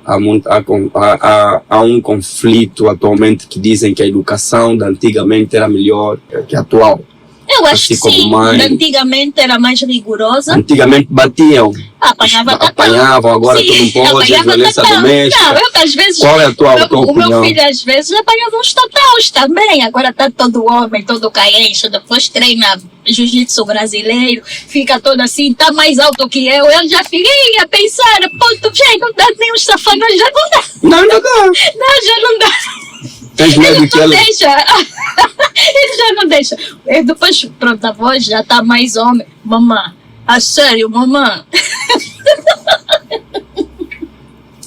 S4: há um conflito atualmente que dizem que a educação da antigamente era melhor que a atual.
S5: Eu acho que sim, antigamente era mais rigorosa.
S4: Antigamente batiam.
S5: Apanhavam,
S4: agora tu não pode, violência doméstica.
S5: Não, eu às vezes...
S4: Qual é a tua opinião?
S5: O meu filho às vezes apanhava uns tataus também. Agora está todo homem, todo caencho, depois treina jiu-jitsu brasileiro, fica todo assim, está mais alto que eu já fiquei a pensar, não dá nem uns safanões, já não dá.
S4: Não dá.
S5: Não, já não dá.
S4: Tens medo que ele...
S5: deixa. Ele já não deixa. E depois, pronto, a voz já está mais homem. Mamãe, a sério, mamãe.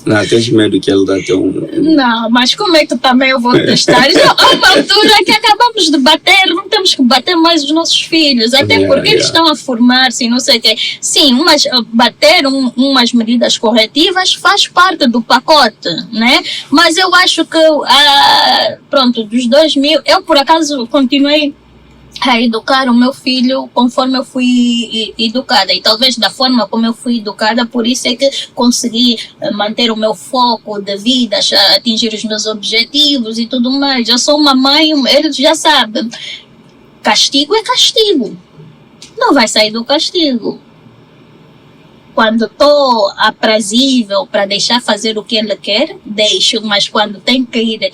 S4: Não, tens medo que ele dá até um...
S5: Não, mas como é que também eu vou testar? Já há uma altura que acabamos de bater, não temos que bater mais os nossos filhos, até porque eles estão a formar-se, não sei o quê. Sim, bater umas medidas corretivas faz parte do pacote, né? Mas eu acho que, pronto, dos 2000, eu por acaso continuei a educar o meu filho conforme eu fui educada, e talvez da forma como eu fui educada, por isso é que consegui manter o meu foco de vida, atingir os meus objetivos e tudo mais. Eu sou uma mãe, eles já sabem, castigo é castigo, não vai sair do castigo. Quando estou aprazível para deixar fazer o que ele quer, deixo, mas quando tem que ir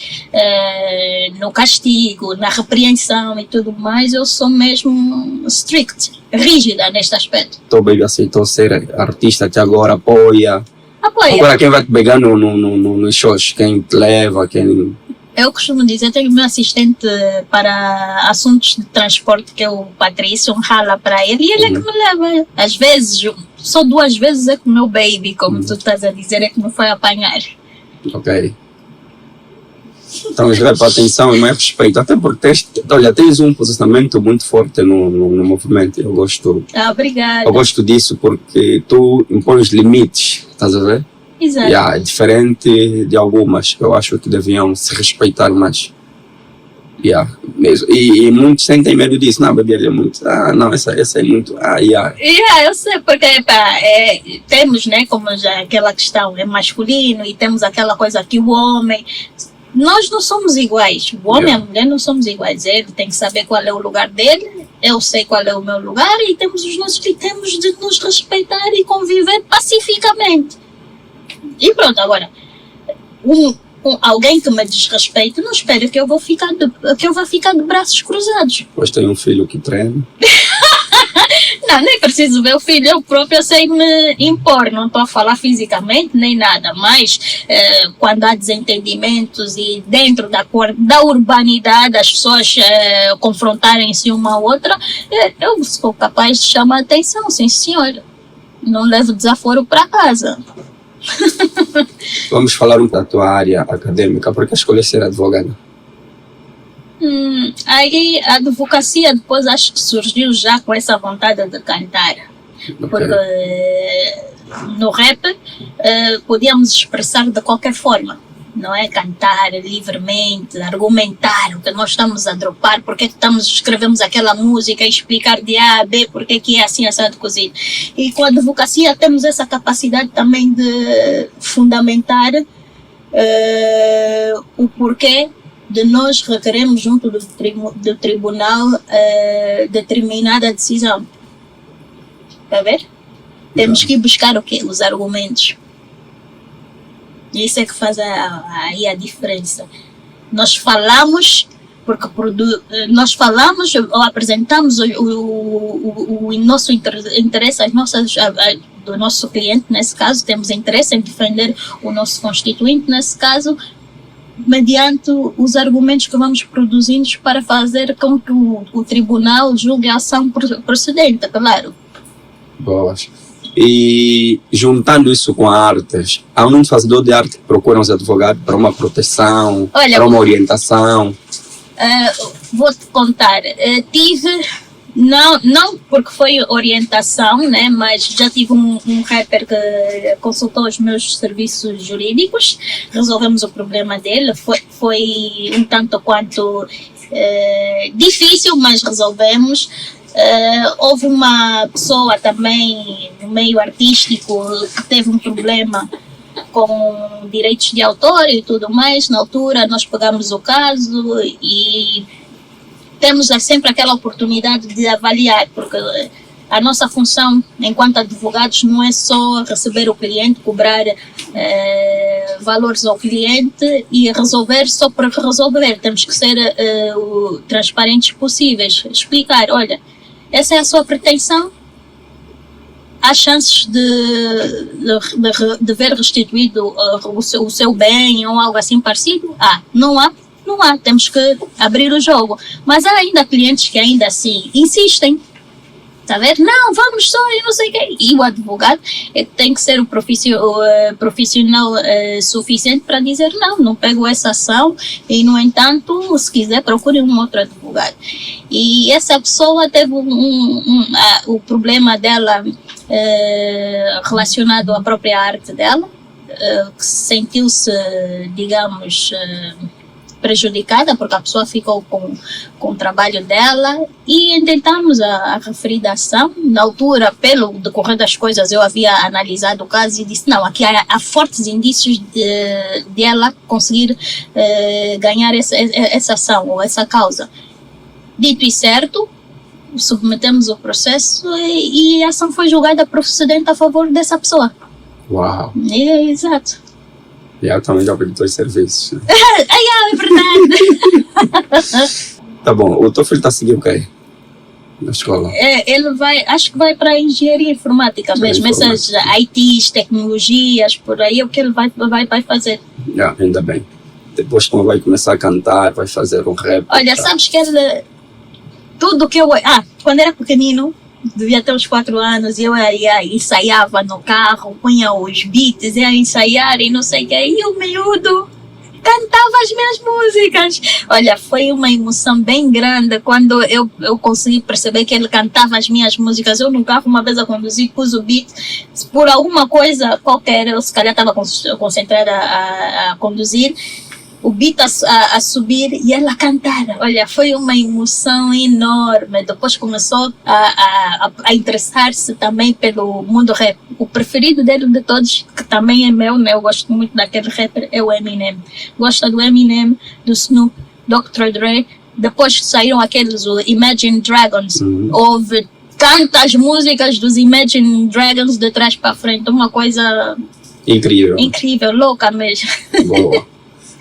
S5: no castigo, na repreensão e tudo mais, eu sou mesmo strict, rígida neste aspecto.
S4: Teu baby aceitou ser artista até agora, apoia. Agora quem vai te pegar nos shows? Quem te leva? Quem...
S5: Eu costumo dizer, tenho meu assistente para assuntos de transporte, que é o Patrício, um rala para ele, e ele é que me leva. Às vezes, só 2 vezes é que o meu baby, como tu estás a dizer, é que me foi apanhar.
S4: Ok. Então, para atenção e mais respeito, até porque tens um posicionamento muito forte no movimento. Eu gosto.
S5: Obrigada.
S4: Eu gosto disso porque tu impões limites, estás a ver?
S5: Exato.
S4: É diferente de algumas, eu acho que deviam se respeitar mais. Mesmo. E muitos sentem medo disso. Não, bebê, ele é muito. Não, essa é muito.
S5: Eu sei, porque temos, né, como já aquela questão é masculino, e temos aquela coisa que o homem. Nós não somos iguais. O homem e a mulher não somos iguais. Ele tem que saber qual é o lugar dele, eu sei qual é o meu lugar, e temos os nossos que temos de nos respeitar e conviver pacificamente. E pronto, agora, alguém que me desrespeite, não espera que eu vá ficar de braços cruzados.
S4: Pois tem um filho que treina.
S5: Não, nem preciso ver o filho, eu própria sei me impor, não estou a falar fisicamente nem nada, mas quando há desentendimentos e dentro da urbanidade as pessoas confrontarem-se uma a outra, eu sou capaz de chamar a atenção, sim senhor, não levo desaforo para casa.
S4: Vamos falar da tua área acadêmica, porque escolheu ser advogada?
S5: Aí a advocacia depois acho que surgiu já com essa vontade de cantar. Okay. Porque no rap podíamos expressar de qualquer forma, não é? Cantar livremente, argumentar o que nós estamos a dropar, porque escrevemos aquela música, explicar de A a B porque que é assim, assado, cozido. E com a advocacia temos essa capacidade também de fundamentar o porquê de nós requeremos junto do tribunal determinada decisão. Está a ver? Temos que ir buscar o quê? Os argumentos. Isso é que faz aí a diferença. Nós falamos, porque nós falamos ou apresentamos o nosso interesse, do nosso cliente, nesse caso, temos interesse em defender o nosso constituinte, nesse caso, mediante os argumentos que vamos produzindo para fazer com que o tribunal julgue a ação procedente, claro.
S4: Boas. E juntando isso com artes, há um fazedor de arte que procuram os advogados para uma proteção, para uma orientação?
S5: Vou-te contar, tive, não porque foi orientação, né, mas já tive um rapper que consultou os meus serviços jurídicos, resolvemos o problema dele, foi um tanto quanto difícil, mas resolvemos. Houve uma pessoa também no meio artístico que teve um problema com direitos de autor e tudo mais. Na altura nós pegamos o caso e temos sempre aquela oportunidade de avaliar, porque a nossa função enquanto advogados não é só receber o cliente, cobrar valores ao cliente e resolver só para resolver. Temos que ser transparentes possíveis, explicar, olha, essa é a sua pretensão, há chances de ver restituído o seu bem ou algo assim parecido? Não há, temos que abrir o jogo. Mas há ainda clientes que ainda assim insistem. Tá vendo? Não, vamos só, eu não sei o quê. E o advogado tem que ser o profissional suficiente para dizer não pego essa ação e, no entanto, se quiser, procure um outro advogado. E essa pessoa teve o problema dela relacionado à própria arte dela, que sentiu-se, digamos, prejudicada porque a pessoa ficou com o trabalho dela, e intentamos a referida ação. Na altura, pelo decorrer das coisas, eu havia analisado o caso e disse, não, aqui há fortes indícios de ela conseguir ganhar essa ação ou essa causa. Dito e certo, submetemos o processo e a ação foi julgada procedente a favor dessa pessoa.
S4: Uau!
S5: Exato.
S4: E ela também já pediu dois serviços, né?
S5: É verdade.
S4: Tá bom, o teu filho está a seguir o quê? Na escola?
S5: Ele vai, acho que vai para a engenharia informática mesmo, essas ITs, tecnologias, por aí é o que ele vai fazer.
S4: Ainda bem. Depois, quando vai começar a cantar, vai fazer um rap.
S5: Olha, sabes que ele, tudo que eu... quando era pequenino, devia ter uns 4 anos, eu ensaiava no carro, punha os beats, ia ensaiar e não sei o que, e o miúdo cantava as minhas músicas. Olha, foi uma emoção bem grande quando eu consegui perceber que ele cantava as minhas músicas. Eu no carro, uma vez a conduzir, pus o beat, por alguma coisa qualquer, eu se calhar estava concentrada a conduzir, o beat a subir e ela cantar. Olha, foi uma emoção enorme. Depois começou a interessar-se também pelo mundo rap. O preferido dele de todos, que também é meu, né? Eu gosto muito daquele rapper, é o Eminem. Gosta do Eminem, do Snoop, Dr. Dre. Depois saíram aqueles, o Imagine Dragons. Houve tantas músicas dos Imagine Dragons de trás para frente. Uma coisa incrível, louca mesmo.
S4: Boa.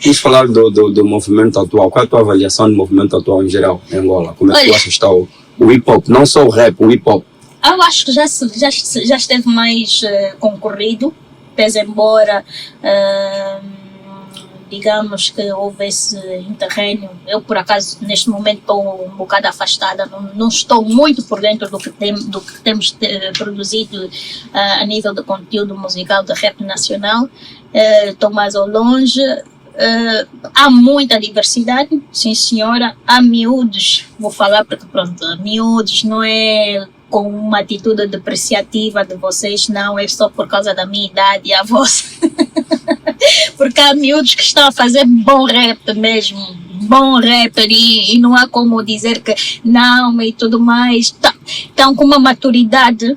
S4: Vamos falar do movimento atual. Qual é a tua avaliação do movimento atual em geral, em Angola? Como é que tu achas que está o hip-hop? Não só o rap, o hip-hop.
S5: Eu acho que já esteve mais concorrido, pese embora, digamos que houve esse interrégno. Eu, por acaso, neste momento estou um bocado afastada, não estou muito por dentro do que temos produzido a nível de conteúdo musical de rap nacional. Estou mais ao longe. Há muita diversidade, sim senhora. Há miúdos, vou falar porque pronto, miúdos não é com uma atitude depreciativa de vocês, não, é só por causa da minha idade e a vossa. Porque há miúdos que estão a fazer bom rap mesmo, bom rapper, e não há como dizer que não e tudo mais. Estão com uma maturidade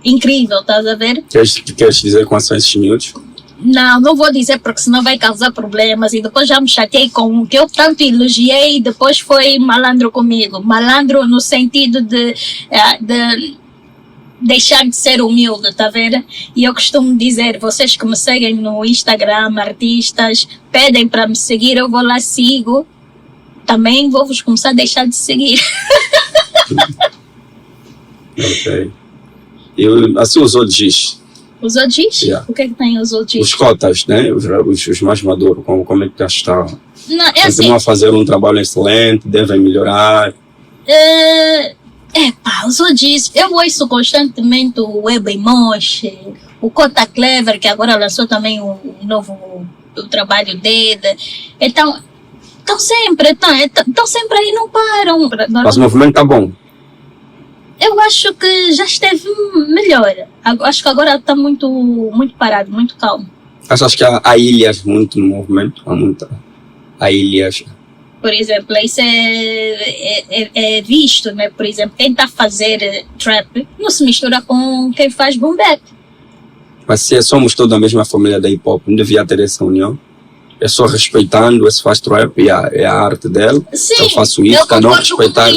S5: incrível, estás a ver?
S4: Queres dizer quais são esses miúdos?
S5: Não vou dizer porque senão vai causar problemas e depois já me chateei com o que eu tanto elogiei e depois foi malandro comigo. Malandro no sentido de deixar de ser humilde, tá vendo? E eu costumo dizer, vocês que me seguem no Instagram, artistas, pedem para me seguir, eu vou lá, sigo, também vou-vos começar a deixar de seguir.
S4: Ok. E assim os OGs?
S5: Os OGs?
S4: Yeah.
S5: O que é que tem os OGs?
S4: Os cotas, né? Os mais maduros, como é que está?
S5: Não, é
S4: continuam a fazer um trabalho excelente, devem melhorar.
S5: Os OGs, eu ouço constantemente o Web Moche, o Cota Clever, que agora lançou também o novo trabalho dele. Então, estão sempre aí, não param.
S4: Mas o movimento está bom.
S5: Eu acho que já esteve melhor. Acho que agora está muito, muito parado, muito calmo.
S4: Achas que há ilhas muito no movimento? Há ilhas.
S5: Por exemplo, isso é visto, né? Por exemplo, quem está a fazer trap não se mistura com quem faz boom bap.
S4: Mas se somos toda a mesma família da hip hop, não devia ter essa união? É só respeitando, esse faz trap, é a arte dele.
S5: Sim,
S4: eu faço isso, cada um respeitar.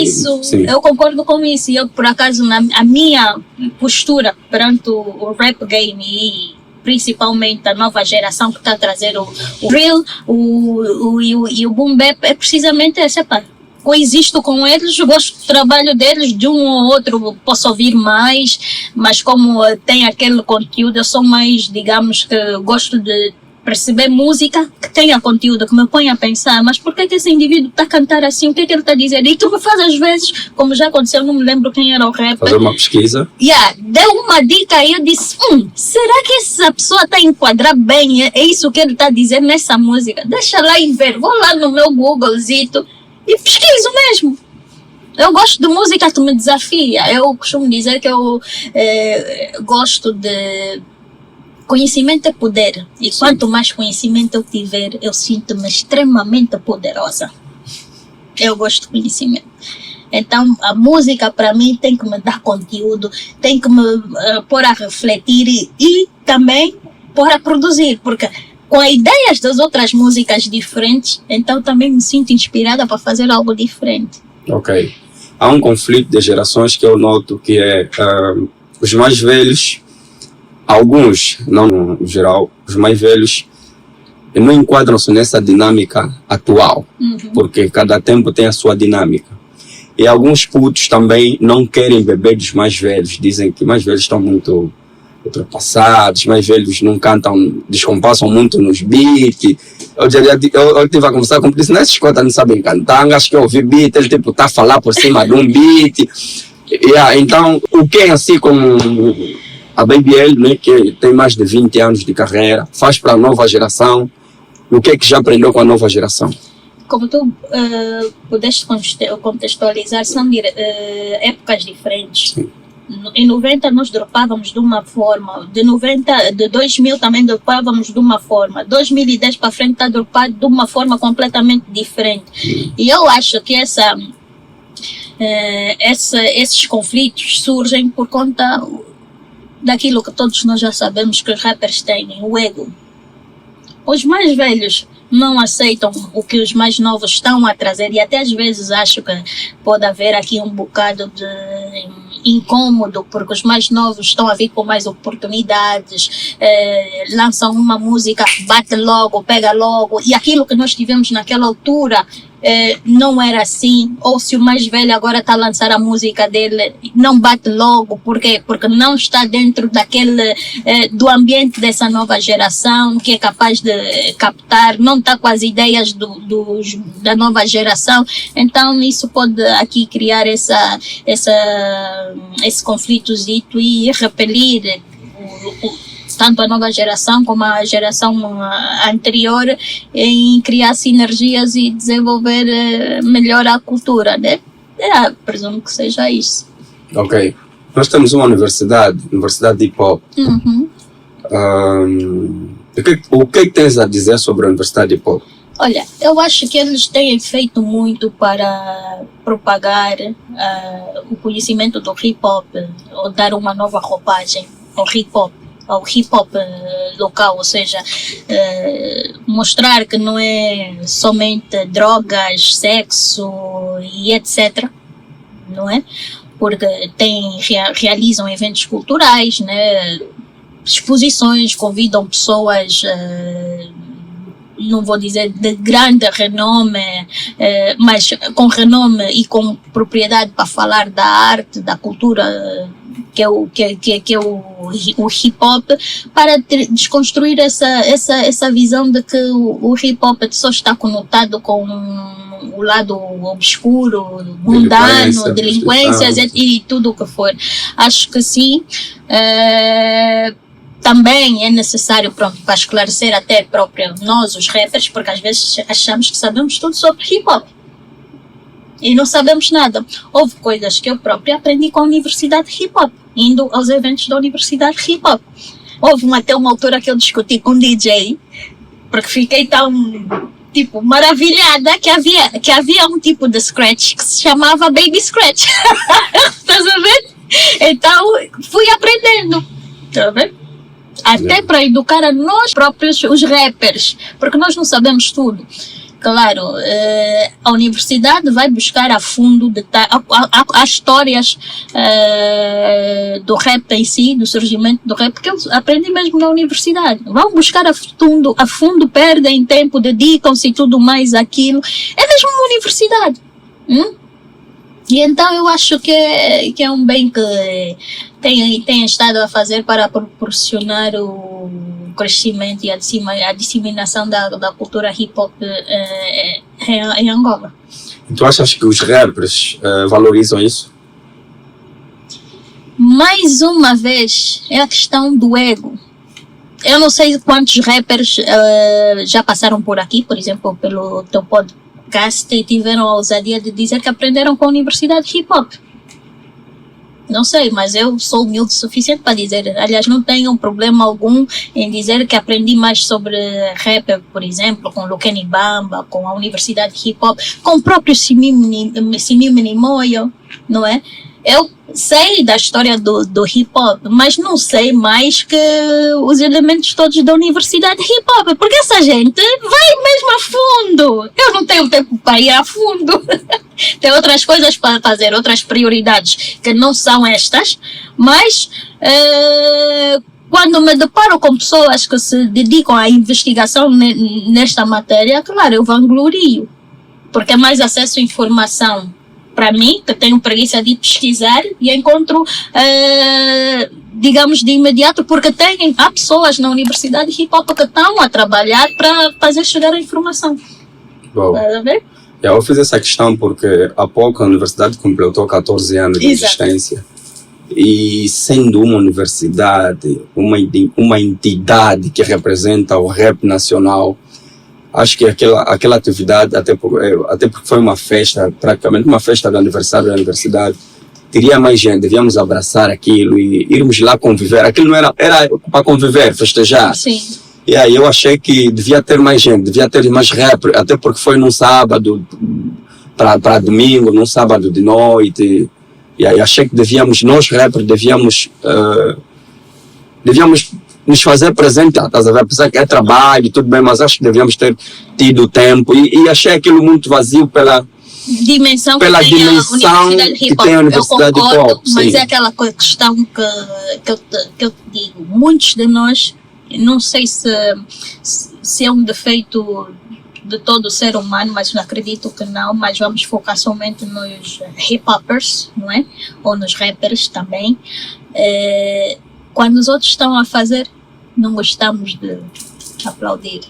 S5: Eu concordo com isso. E eu, por acaso, a minha postura perante o rap game e principalmente a nova geração que está a trazer o real e o boom bap é precisamente essa, pá. Coexisto com eles, gosto do trabalho deles, de um ou outro posso ouvir mais, mas como tem aquele conteúdo, eu sou mais, digamos que gosto de perceber música que tenha conteúdo, que me ponha a pensar, mas por que esse indivíduo está a cantar assim? O que é que ele está a dizer? E tu me faz às vezes, como já aconteceu, não me lembro quem era o rapper.
S4: Fazer uma pesquisa.
S5: Deu uma dica e eu disse, será que essa pessoa está a enquadrar bem? É isso que ele está a dizer nessa música? Deixa lá e ver. Vou lá no meu Googlezito e pesquiso mesmo. Eu gosto de música que me desafia. Eu costumo dizer que eu gosto de... Conhecimento é poder. E quanto mais conhecimento eu tiver, eu sinto-me extremamente poderosa. Eu gosto de conhecimento. Então, a música para mim tem que me dar conteúdo, tem que me pôr a refletir e também pôr a produzir. Porque com ideias das outras músicas diferentes, então também me sinto inspirada para fazer algo diferente.
S4: Ok. Há um conflito de gerações que eu noto que é os mais velhos, alguns, não no geral, os mais velhos não enquadram-se nessa dinâmica atual, porque cada tempo tem a sua dinâmica. E alguns putos também não querem beber dos mais velhos, dizem que mais velhos estão muito ultrapassados, mais velhos não cantam, descompassam muito nos beats. Eu tive a conversar com ele, disse, nesses contas não sabem cantar, acho que eu ouvi beat, ele tipo tá a falar por cima de um beat. Então, o que é assim como a Baby L, né, que tem mais de 20 anos de carreira, faz para a nova geração, o que é que já aprendeu com a nova geração?
S5: Como tu pudeste contextualizar, são épocas diferentes. Sim. Em 90 nós dropávamos de uma forma, de 2000 também dropávamos de uma forma, 2010 para frente está dropado de uma forma completamente diferente. E eu acho que esses conflitos surgem por conta daquilo que todos nós já sabemos que os rappers têm, o ego. Os mais velhos não aceitam o que os mais novos estão a trazer e até às vezes acho que pode haver aqui um bocado de incômodo porque os mais novos estão a vir com mais oportunidades, lançam uma música, bate logo, pega logo e aquilo que nós tivemos naquela altura não era assim, ou se o mais velho agora está a lançar a música dele, não bate logo, porque não está dentro daquele, do ambiente dessa nova geração, que é capaz de captar, não está com as ideias da nova geração, então isso pode aqui criar esse conflitozito e repelir tanto a nova geração como a geração anterior em criar sinergias e desenvolver melhor a cultura, né? Presumo que seja isso.
S4: Ok. Nós temos uma universidade de hip-hop. O que tens a dizer sobre a universidade de hip-hop?
S5: Olha, eu acho que eles têm feito muito para propagar o conhecimento do hip-hop, ou dar uma nova roupagem ao hip-hop local, ou seja, mostrar que não é somente drogas, sexo e etc, não é? Porque realizam eventos culturais, né? Exposições, convidam pessoas, não vou dizer de grande renome, mas com renome e com propriedade para falar da arte, da cultura, que é o hip hop, para desconstruir essa visão de que o hip hop só está conotado com o lado obscuro, mundano, delinquências e tudo o que for. Acho que sim. Também é necessário, para esclarecer até próprio nós, os rappers, porque às vezes achamos que sabemos tudo sobre hip hop e não sabemos nada. Houve coisas que eu própria aprendi com a Universidade de Hip Hop, indo aos eventos da Universidade de Hip Hop. Houve até uma altura que eu discuti com um DJ, porque fiquei tão maravilhada que havia um tipo de scratch que se chamava Baby Scratch. Estás a ver? Então fui aprendendo, tá vendo? Até para educar a nós próprios, os rappers, porque nós não sabemos tudo. Claro, a universidade vai buscar a fundo as histórias do rap em si, do surgimento do rap, porque eles aprendem mesmo na universidade. Vão buscar a fundo, perdem tempo, dedicam-se e tudo mais aquilo. É mesmo uma universidade. E então eu acho que é um bem que tem estado a fazer para proporcionar crescimento e a disseminação da cultura hip-hop em Angola.
S4: Tu achas que os rappers valorizam isso?
S5: Mais uma vez, é a questão do ego. Eu não sei quantos rappers já passaram por aqui, por exemplo, pelo teu podcast, e tiveram a ousadia de dizer que aprenderam com a Universidade de Hip Hop. Não sei, mas eu sou humilde o suficiente para dizer. Aliás, não tenho problema algum em dizer que aprendi mais sobre rap, por exemplo, com Luqueni Bamba, com a Universidade de Hip Hop, com o próprio Simim Minimoyo, não é? Eu sei da história do hip hop, mas não sei mais que os elementos todos da Universidade de Hip Hop, porque essa gente vai mesmo a fundo. Eu não tenho tempo para ir a fundo. Tem outras coisas para fazer, outras prioridades que não são estas, mas quando me deparo com pessoas que se dedicam à investigação nesta matéria, claro, eu vanglorio, porque é mais acesso à informação. Para mim, que tenho preguiça de pesquisar e encontro, digamos, de imediato, porque há pessoas na Universidade de Hip Hop que estão a trabalhar para fazer chegar a informação.
S4: Bom,
S5: Está a ver?
S4: eu fiz essa questão porque há pouco a universidade completou 14 anos de existência. E sendo uma universidade, uma entidade que representa o rap nacional, acho que aquela atividade, até porque foi uma festa, praticamente uma festa do aniversário da universidade, teria mais gente, devíamos abraçar aquilo e irmos lá conviver. Aquilo não era para conviver, festejar.
S5: Sim.
S4: E aí eu achei que devia ter mais gente, devia ter mais rap, até porque foi num sábado para domingo, num sábado de noite. E aí achei que nós rappers, devíamos nos fazer presente, estás a ver? Apesar que é trabalho e tudo bem, mas acho que devíamos ter tido tempo. E achei aquilo muito vazio pela
S5: dimensão
S4: que tem
S5: a Universidade de Hip Hop.
S4: a Universidade
S5: eu concordo,
S4: de Hip Hop,
S5: mas
S4: sim.
S5: é aquela questão que eu te digo. Muitos de nós, não sei se é um defeito de todo ser humano, mas não acredito que não, mas vamos focar somente nos hip-hoppers, não é? Ou nos rappers também. Quando os outros estão a fazer, não gostamos de aplaudir.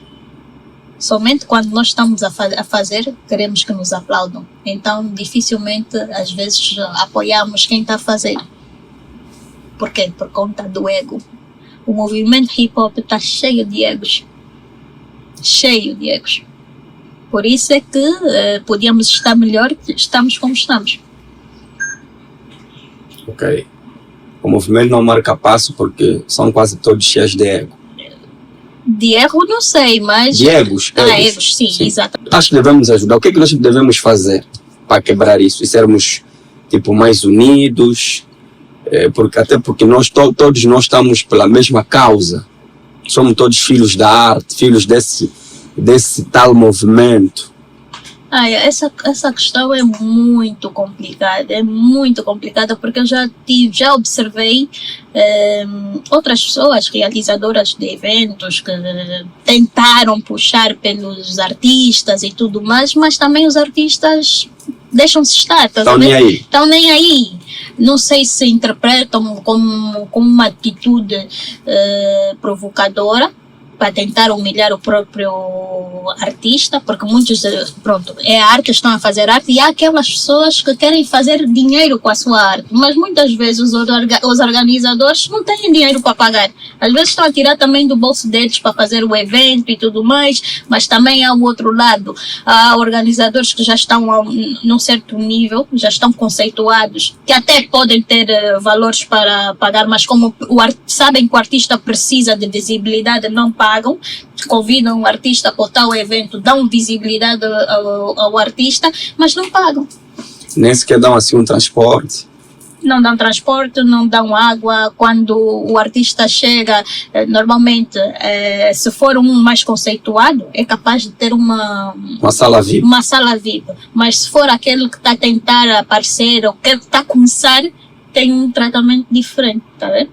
S5: Somente quando nós estamos a fazer, queremos que nos aplaudam. Então, dificilmente, às vezes, apoiamos quem está a fazer. Por quê? Por conta do ego. O movimento hip-hop está cheio de egos. Cheio de egos. Por isso é que podíamos estar melhor, estamos como estamos.
S4: Ok. O movimento não marca passo porque são quase todos cheios de ego.
S5: De erro não sei, mas...
S4: De egos.
S5: Egos, sim, exato.
S4: Acho que devemos ajudar. O que é que nós devemos fazer para quebrar isso? E sermos, mais unidos? Até porque todos nós estamos pela mesma causa. Somos todos filhos da arte, filhos desse tal movimento.
S5: Essa questão é muito complicada porque eu já observei outras pessoas, realizadoras de eventos, que tentaram puxar pelos artistas e tudo mais, mas também os artistas deixam-se estar.
S4: Estão nem aí.
S5: Estão nem aí. Não sei se interpretam como uma atitude provocadora, para tentar humilhar o próprio artista, porque muitos, é a arte, estão a fazer arte, e há aquelas pessoas que querem fazer dinheiro com a sua arte, mas muitas vezes os organizadores não têm dinheiro para pagar. Às vezes estão a tirar também do bolso deles para fazer o evento e tudo mais, mas também há o outro lado. Há organizadores que já estão num certo nível, já estão conceituados, que até podem ter valores para pagar, mas como sabem que o artista precisa de visibilidade, não pagam, convidam o artista para tal evento, dão visibilidade ao artista, mas não pagam.
S4: Nem sequer dão assim um transporte.
S5: Não dão transporte, não dão água. Quando o artista chega, normalmente, se for um mais conceituado, é capaz de ter uma
S4: sala VIP.
S5: Uma sala VIP. Mas se for aquele que está a tentar aparecer ou que está a começar, tem um tratamento diferente, tá vendo?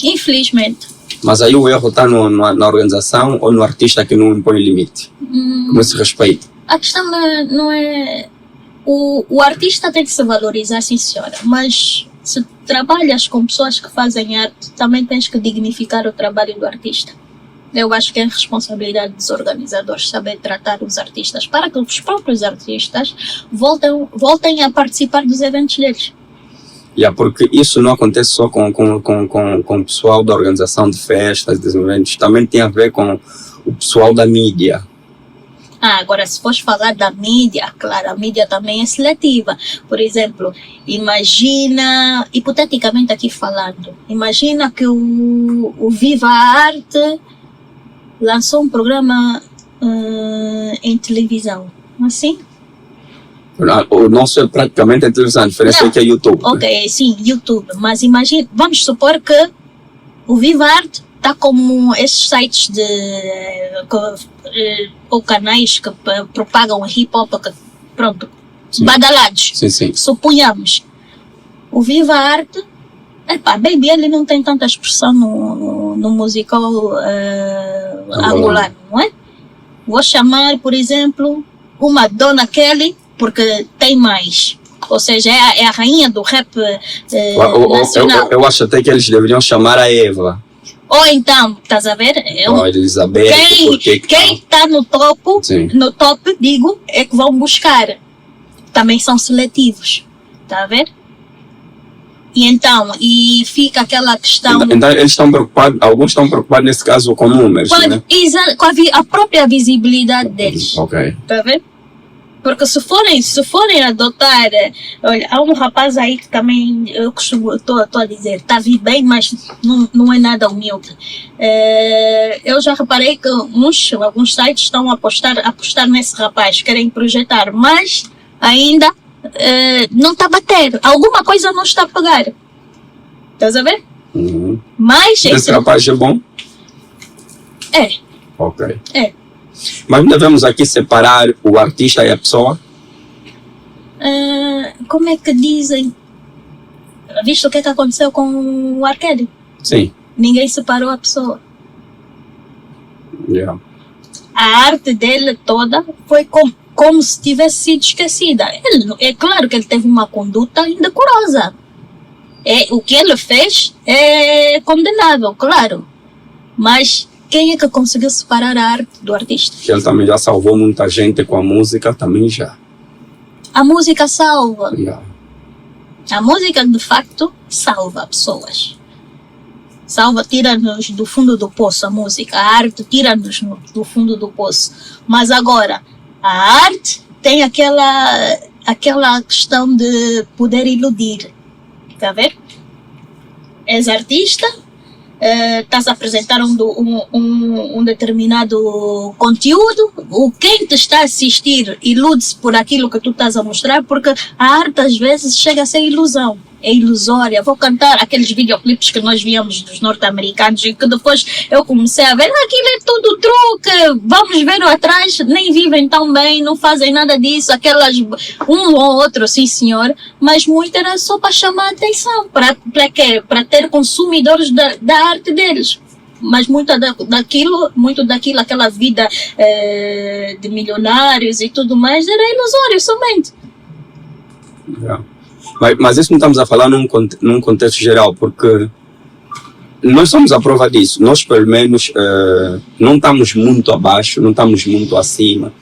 S5: Infelizmente.
S4: Mas aí o erro está na organização ou no artista que não impõe limite? Como se respeita?
S5: A questão não é... O artista tem que se valorizar, sim senhora, mas se trabalhas com pessoas que fazem arte, também tens que dignificar o trabalho do artista. Eu acho que é responsabilidade dos organizadores saber tratar os artistas para que os próprios artistas voltem a participar dos eventos deles.
S4: Porque isso não acontece só com o pessoal da organização de festas, de eventos, também tem a ver com o pessoal da mídia.
S5: Agora, se fores falar da mídia, claro, a mídia também é seletiva. Por exemplo, imagina, hipoteticamente aqui falando, imagina que o Viva a Arte lançou um programa em televisão, assim?
S4: O nosso é praticamente a televisão, a diferença é que é YouTube.
S5: Ok, sim, YouTube. Mas imagina, vamos supor que o Viva a Arte está como esses sites ou canais que propagam hip hop, pronto,
S4: sim,
S5: badalados.
S4: Sim.
S5: Suponhamos, o Viva a Arte, Baby ele não tem tanta expressão no musical angolano, não é? Vou chamar, por exemplo, uma Dona Kelly, porque tem mais. Ou seja, é a rainha do rap nacional.
S4: Eu acho até que eles deveriam chamar a Eva.
S5: Ou então, estás a ver?
S4: Elizabeth,
S5: quem está no top, digo, é que vão buscar. Também são seletivos. Está a ver? E então, fica aquela questão...
S4: Então eles estão preocupados, alguns estão preocupados nesse caso com números, né?
S5: Com a própria visibilidade deles.
S4: Ok.
S5: Está a ver? Porque se forem adotar, olha, há um rapaz aí que também, eu estou a dizer, está a vir bem, mas não é nada humilde. Eu já reparei que alguns sites estão a apostar nesse rapaz, querem projetar, mas ainda não está a bater. Alguma coisa não está a pegar. Estás a ver?
S4: Uhum.
S5: Mas
S4: esse rapaz é bom?
S5: É.
S4: Ok.
S5: É.
S4: Mas devemos aqui separar o artista e a pessoa?
S5: Como é que dizem? Visto o que aconteceu com o Arcade?
S4: Sim.
S5: Ninguém separou a pessoa.
S4: Yeah.
S5: A arte dele toda foi como se tivesse sido esquecida. É claro que ele teve uma conduta indecorosa. O que ele fez é condenável, claro. Mas quem é que conseguiu separar a arte do artista?
S4: Ele também já salvou muita gente com a música, também já.
S5: A música salva.
S4: Yeah.
S5: A música, de facto, salva pessoas. Salva, tira-nos do fundo do poço a música. A arte tira-nos do fundo do poço. Mas agora, a arte tem aquela questão de poder iludir. Está a ver? És artista, estás a apresentar um determinado conteúdo, quem te está a assistir ilude-se por aquilo que tu estás a mostrar, porque a arte às vezes chega a ser ilusão, é ilusória. Vou cantar aqueles videoclipes que nós víamos dos norte-americanos e que depois eu comecei a ver, aquilo é tudo truque, vamos ver atrás, nem vivem tão bem, não fazem nada disso, aquelas, um ou outro, sim senhor, mas muito era só para chamar a atenção, para quê? Para ter consumidores da arte deles. Mas muito daquilo, aquela vida de milionários e tudo mais, era ilusório somente.
S4: Yeah. Mas isso não estamos a falar num contexto geral, porque nós somos a prova disso. Nós, pelo menos, não estamos muito abaixo, não estamos muito acima,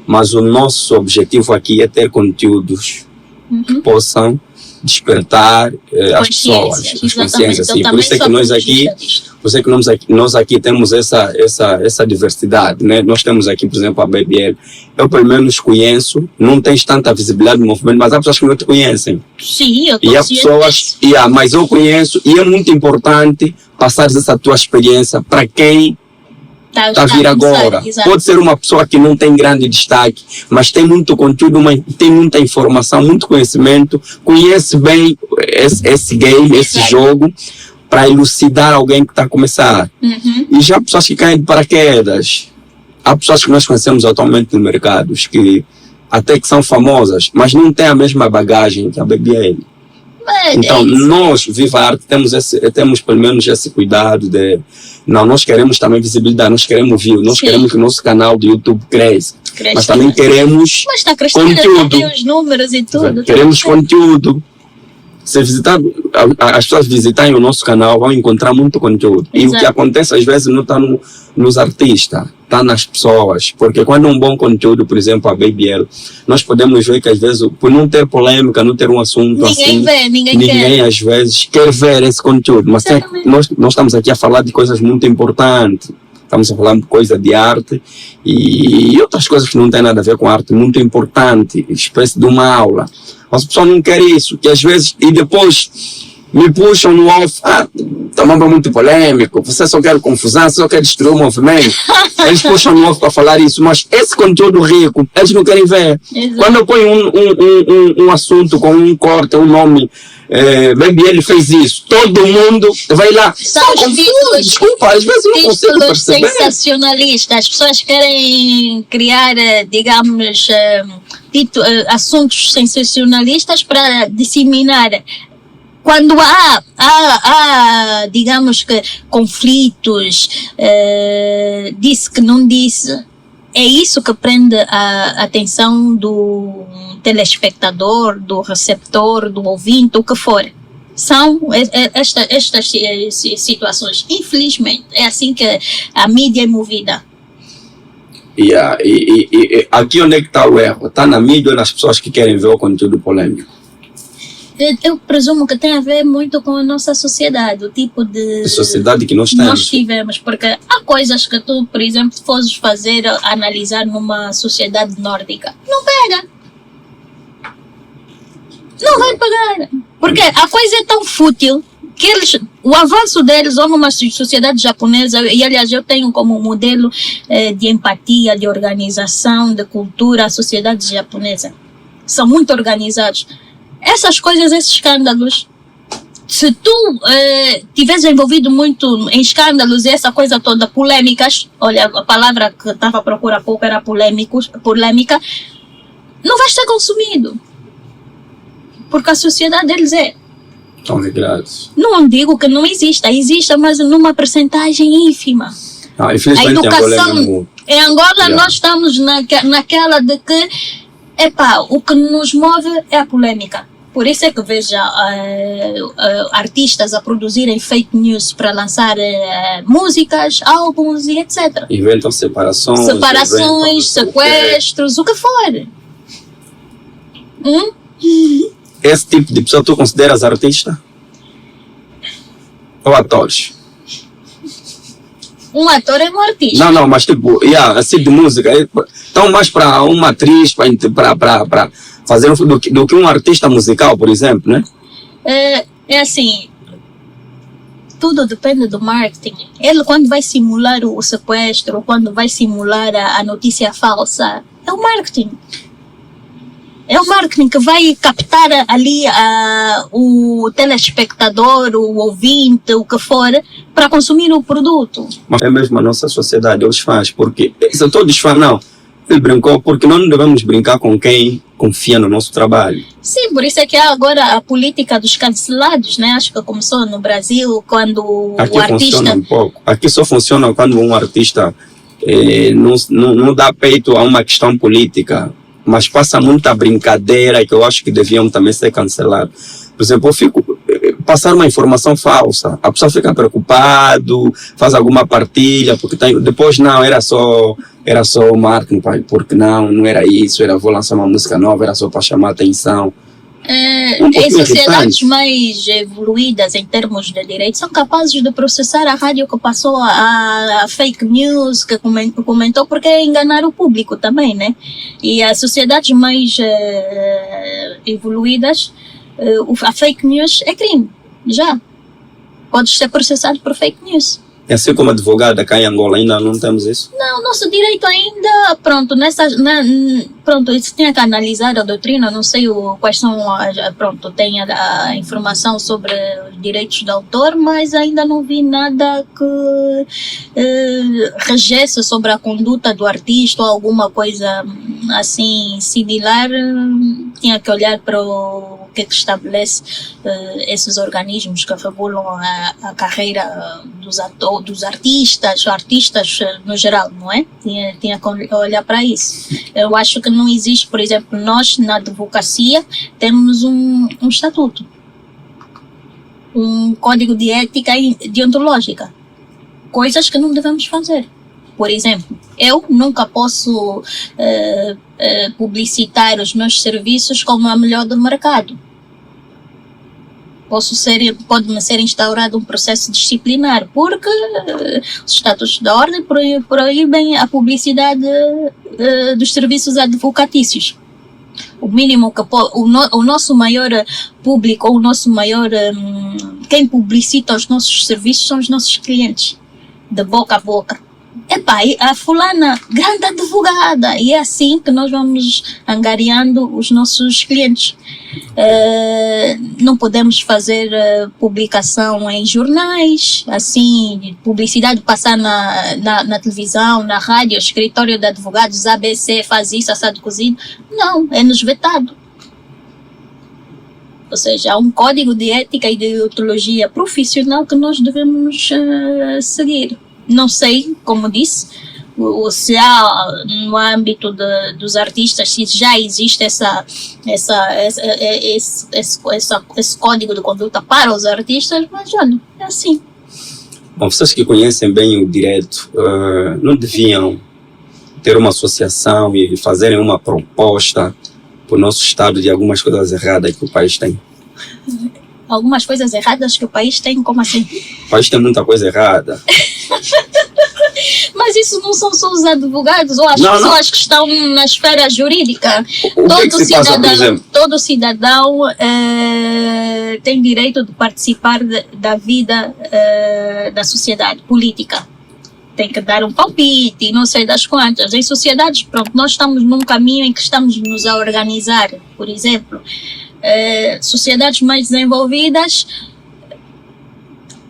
S4: mas o nosso objetivo aqui é ter conteúdos que possam despertar as pessoas, as consciências. Assim. Por isso é que nós aqui temos essa diversidade, né? Nós temos aqui, por exemplo, a BBL. Eu pelo menos conheço, não tens tanta visibilidade no movimento, mas há pessoas que não te conhecem.
S5: Sim, eu
S4: e há pessoas, mas eu conheço, e é muito importante passar essa tua experiência para quem está a vir agora. Exato. Pode ser uma pessoa que não tem grande destaque, mas tem muito conteúdo, tem muita informação, muito conhecimento, conhece bem esse game, esse jogo, para elucidar alguém que está a começar. E já há pessoas que caem de paraquedas. Há pessoas que nós conhecemos atualmente no mercado, que até que são famosas, mas não têm a mesma bagagem que a BBL. Então, nós, Viva a Arte, temos pelo menos esse cuidado de... Não, nós queremos também visibilidade, nós queremos view, nós queremos que o nosso canal do YouTube cresça. Mas também queremos conteúdo.
S5: Os números e tudo.
S4: Queremos conteúdo. Se visitar, as pessoas visitarem o nosso canal vão encontrar muito conteúdo. E o que acontece às vezes não está nos artistas, está nas pessoas. Porque quando é um bom conteúdo, por exemplo, a Baby L, nós podemos ver que às vezes, por não ter polêmica, não ter um assunto ninguém às vezes quer ver esse conteúdo. Mas nós estamos aqui a falar de coisas muito importantes. Estamos a falar de coisa de arte e outras coisas que não têm nada a ver com arte, muito importante, espécie de uma aula. As pessoas não querem isso, que às vezes, e depois me puxam no off, também é muito polêmico, você só quer confusão, você só quer destruir o movimento. Eles puxam no off para falar isso, mas esse conteúdo rico, eles não querem ver. Exato. Quando eu ponho um assunto com um corte, um nome, Baby ele fez isso, todo mundo vai lá.
S5: São os títulos,
S4: desculpa, às vezes não consigo perceber.
S5: Sensacionalistas, as pessoas querem criar, digamos, assuntos sensacionalistas para disseminar. Quando há digamos que conflitos, disse que não disse, é isso que prende a atenção do telespectador, do receptor, do ouvinte, o que for. São estas situações. Infelizmente, é assim que a mídia é movida.
S4: E aqui onde é que está o erro? Está na mídia ou nas pessoas que querem ver o conteúdo polêmico?
S5: Eu presumo que tem a ver muito com a nossa sociedade, o tipo de
S4: sociedade que nós
S5: tivemos, porque há coisas que tu, por exemplo, se fores fazer, analisar numa sociedade nórdica, não pega. Não vai pegar. Porque a coisa é tão fútil que o avanço deles, ou numa sociedade japonesa, e aliás eu tenho como modelo de empatia, de organização, de cultura, a sociedade japonesa. São muito organizados. Essas coisas, esses escândalos, se tu tiveres envolvido muito em escândalos e essa coisa toda, polêmicas, olha, a palavra que estava a procurar há pouco era polêmica, não vais ser consumido. Porque a sociedade deles
S4: estão regrados.
S5: Não digo que não exista, mas numa percentagem ínfima.
S4: A educação,
S5: em Angola nós estamos naquela de que o que nos move é a polêmica. Por isso é que vejo artistas a produzirem fake news para lançar músicas, álbuns e etc.
S4: Inventam separações,
S5: sequestros, o que for.
S4: Esse tipo de pessoa tu consideras artista? Ou atores?
S5: Um ator é um artista.
S4: Não, mas tipo, assim de música, então mais para uma atriz, para fazer do que um artista musical, por exemplo, né?
S5: É assim, tudo depende do marketing. Ele quando vai simular o sequestro, quando vai simular a notícia falsa, é o marketing. É o marketing que vai captar ali o telespectador, o ouvinte, o que for, para consumir o produto.
S4: Mas é mesmo a nossa sociedade, os fãs, porque eu estou desfã, não. Ele brincou porque nós não devemos brincar com quem confia no nosso trabalho.
S5: Sim, por isso é que há agora a política dos cancelados, né? Acho que começou no Brasil quando
S4: aqui
S5: o artista...
S4: funciona um pouco. Aqui só funciona quando um artista não dá peito a uma questão política, mas passa muita brincadeira que eu acho que deviam também ser cancelados. Por exemplo, eu fico passar uma informação falsa, a pessoa fica preocupado, faz alguma partilha, porque depois não, era só marketing, porque não era isso, vou lançar uma música nova, era só para chamar a atenção.
S5: Em sociedades mais evoluídas em termos de direitos, são capazes de processar a rádio que passou a fake news, que comentou, porque é enganar o público também, né? E as sociedades mais evoluídas, a fake news é crime, já. Podes ser processado por fake news.
S4: E assim como advogada cá em Angola ainda não temos isso?
S5: Não, nosso direito ainda, isso tinha que analisar a doutrina, não sei quais são, tem a informação sobre os direitos do autor, mas ainda não vi nada que regesse sobre a conduta do artista ou alguma coisa assim similar. Tinha que olhar para o que estabelece esses organismos que regulam a carreira dos artistas no geral, não é? Tinha que olhar para isso. Eu acho que não existe, por exemplo, nós na advocacia temos um estatuto. um código de ética e deontológica. Coisas que não devemos fazer. Por exemplo, eu nunca posso publicitar os meus serviços como a melhor do mercado. Pode-me ser instaurado um processo disciplinar, porque os estatutos da ordem proíbem a publicidade dos serviços advocatícios. O mínimo que o nosso maior público, ou o nosso maior quem publicita os nossos serviços são os nossos clientes, de boca a boca. Epá, a fulana, grande advogada, e é assim que nós vamos angariando os nossos clientes. Não podemos fazer publicação em jornais, assim, publicidade passar na televisão, na rádio, o escritório de advogados, ABC faz isso, assado cozido. Não, é-nos vetado. Ou seja, há um código de ética e de deontologia profissional que nós devemos seguir. Não sei, como disse, se há no âmbito dos artistas, se já existe esse código de conduta para os artistas, mas olha, é assim.
S4: Bom, vocês que conhecem bem o direito, não deviam ter uma associação e fazerem uma proposta para o nosso Estado de algumas coisas erradas que o país tem?
S5: Algumas coisas erradas que o país tem, como assim?
S4: O país tem muita coisa errada.
S5: Mas isso não são só os advogados ou as pessoas que estão na esfera jurídica. Todo cidadão tem direito de participar da vida da sociedade política. Tem que dar um palpite, não sei das quantas. Em sociedades, pronto, nós estamos num caminho em que estamos nos a organizar, por exemplo. Sociedades mais desenvolvidas,